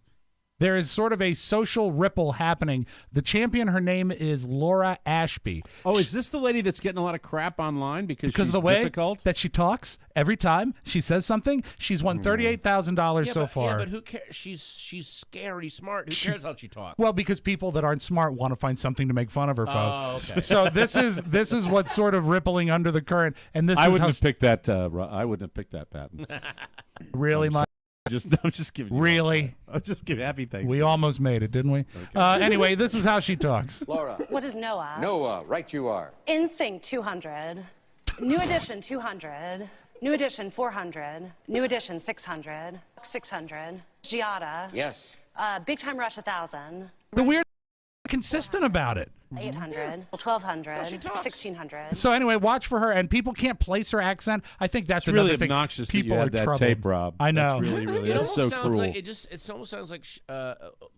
There is sort of a social ripple happening. The champion, her name is Laura Ashby. Oh, is this the lady that's getting a lot of crap online because she's of the way difficult? that she talks every time she says something? She's won $38,000 so far. Yeah, but who cares? She's scary smart. Who cares how she talks? Well, because people that aren't smart want to find something to make fun of her for. Oh, okay. So this is what's sort of rippling under the current, and this I is wouldn't how have picked that. I wouldn't have picked that pattern. really, Mike. I'm just giving. You Really? I'm just giving happy thanks. We almost made it, didn't we? Anyway, this is how she talks. Laura. What is NOAA? Noah, right you are. Instinct 200. New Edition 200. New Edition 400. New Edition 600. 600. Giada. Yes. Big Time Rush 1000. The weird consistent about it. 800. 1200. 1600. So anyway, watch for her, and people can't place her accent. I think that's It's really another thing. obnoxious that you People had are that troubled. tape, Rob. I know. That's really It that's so almost sounds cruel. like it almost sounds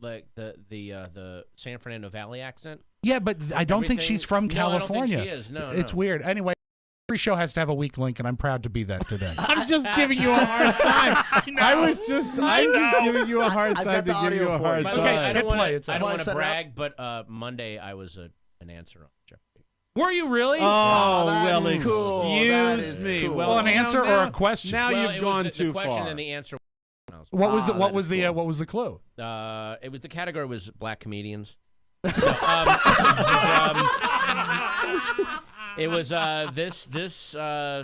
like the San Fernando Valley accent. Yeah, but I don't think she's from No, I don't think California. she is. No, It's no. weird. Anyway, every show has to have a weak link, and I'm proud to be that today. I'm just giving you a hard time. I'm just giving you a hard I've time got the to give you audio a for hard you. By time. the way, I don't Hit play. want Wanna to set it up? brag, but Monday I was an answer on Jeopardy. Were you really? Oh, that well, is cool. That excuse is me. cool. Well, an answer or a question? Now Well, you've it was gone the too question far. and the answer What was the clue? It was the category was black comedians. So, it was this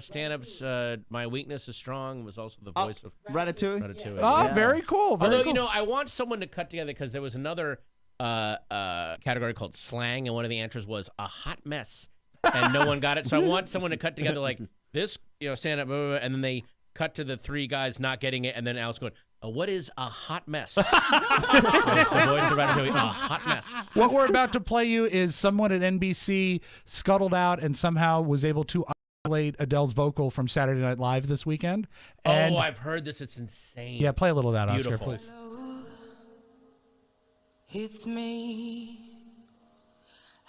stand-up's My Weakness is Strong was also the voice of Ratatouille. Oh, very cool. Very Although cool. I want someone to cut together because there was another category called slang, and one of the answers was a hot mess, and no one got it. So I want someone to cut together like this, stand-up, and then they cut to the three guys not getting it, and then Alex going, what is a hot mess? The voice of Ratatouille, a hot mess. What we're about to play you is someone at NBC scuttled out and somehow was able to isolate Adele's vocal from Saturday Night Live this weekend. And I've heard this. It's insane. yeah, play a little of that, Beautiful. Oscar, please. It's me.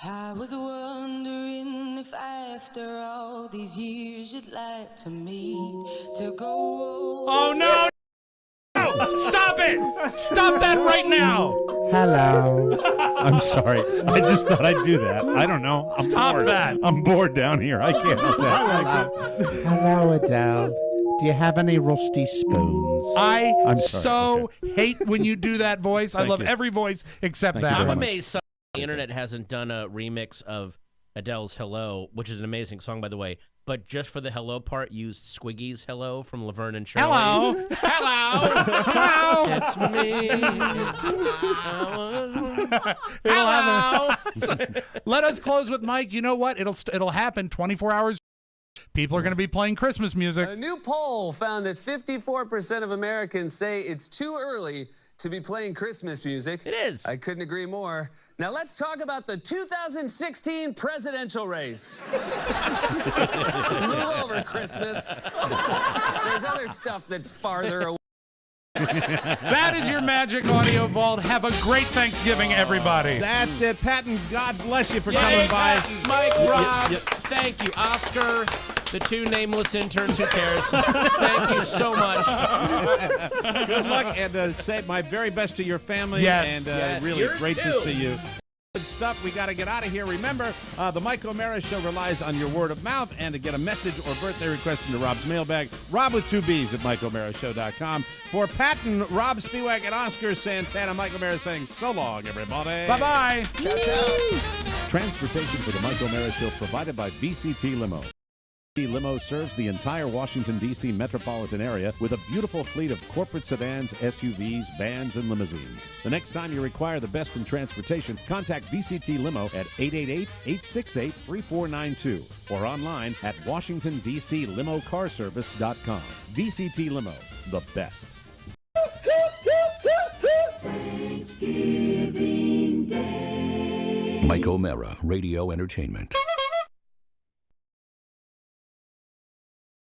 I was wondering if after all these years you'd like to meet to go. Oh, no! Stop it! Stop that right now! Hello. I'm sorry. I just thought I'd do that. I don't know. I'm Stop bored. that. I'm bored down here. I can't help that. Hello, Adele. Do you have any rusty spoons? I'm sorry. hate when you do that voice. I Thank love you. every voice except Thank that you I'm very one. much. amazed the internet hasn't done a remix of Adele's Hello, which is an amazing song, by the way. But just for the hello part, used Squiggy's Hello from Laverne and Shirley. Hello. Hello. Hello. It's me. It'll Hello. happen. Let us close with Mike. You know what? It'll happen 24 hours. People are going to be playing Christmas music. A new poll found that 54% of Americans say it's too early to be playing Christmas music. It is. I couldn't agree more. Now let's talk about the 2016 presidential race. Move over, Christmas. There's other stuff that's farther away. That is your Magic Audio Vault. Have a great Thanksgiving, everybody. That's it, Patton. God bless you for Yay, coming by. Patton, Mike, Rob, thank you. Oscar, the two nameless interns, who cares? Thank you so much. Good luck, and say my very best to your family. Yes. And really Yours great to too. see you. Good stuff. We got to get out of here. Remember, the Mike O'Mara Show relies on your word of mouth, and to get a message or birthday request into Rob's mailbag, Rob with 2 B's at MikeO'MaraShow.com. For Patton, Rob Spiewak, and Oscar Santana, Mike O'Mara saying so long, everybody. Bye-bye. Ciao, ciao. Transportation for the Mike O'Mara Show provided by VCT Limo. Limo serves the entire Washington, D.C. metropolitan area with a beautiful fleet of corporate sedans, SUVs, vans, and limousines. The next time you require the best in transportation, contact VCT Limo at 888-868-3492 or online at WashingtonDCLimoCarService.com. VCT Limo, the best. Mike O'Mara, Radio Entertainment.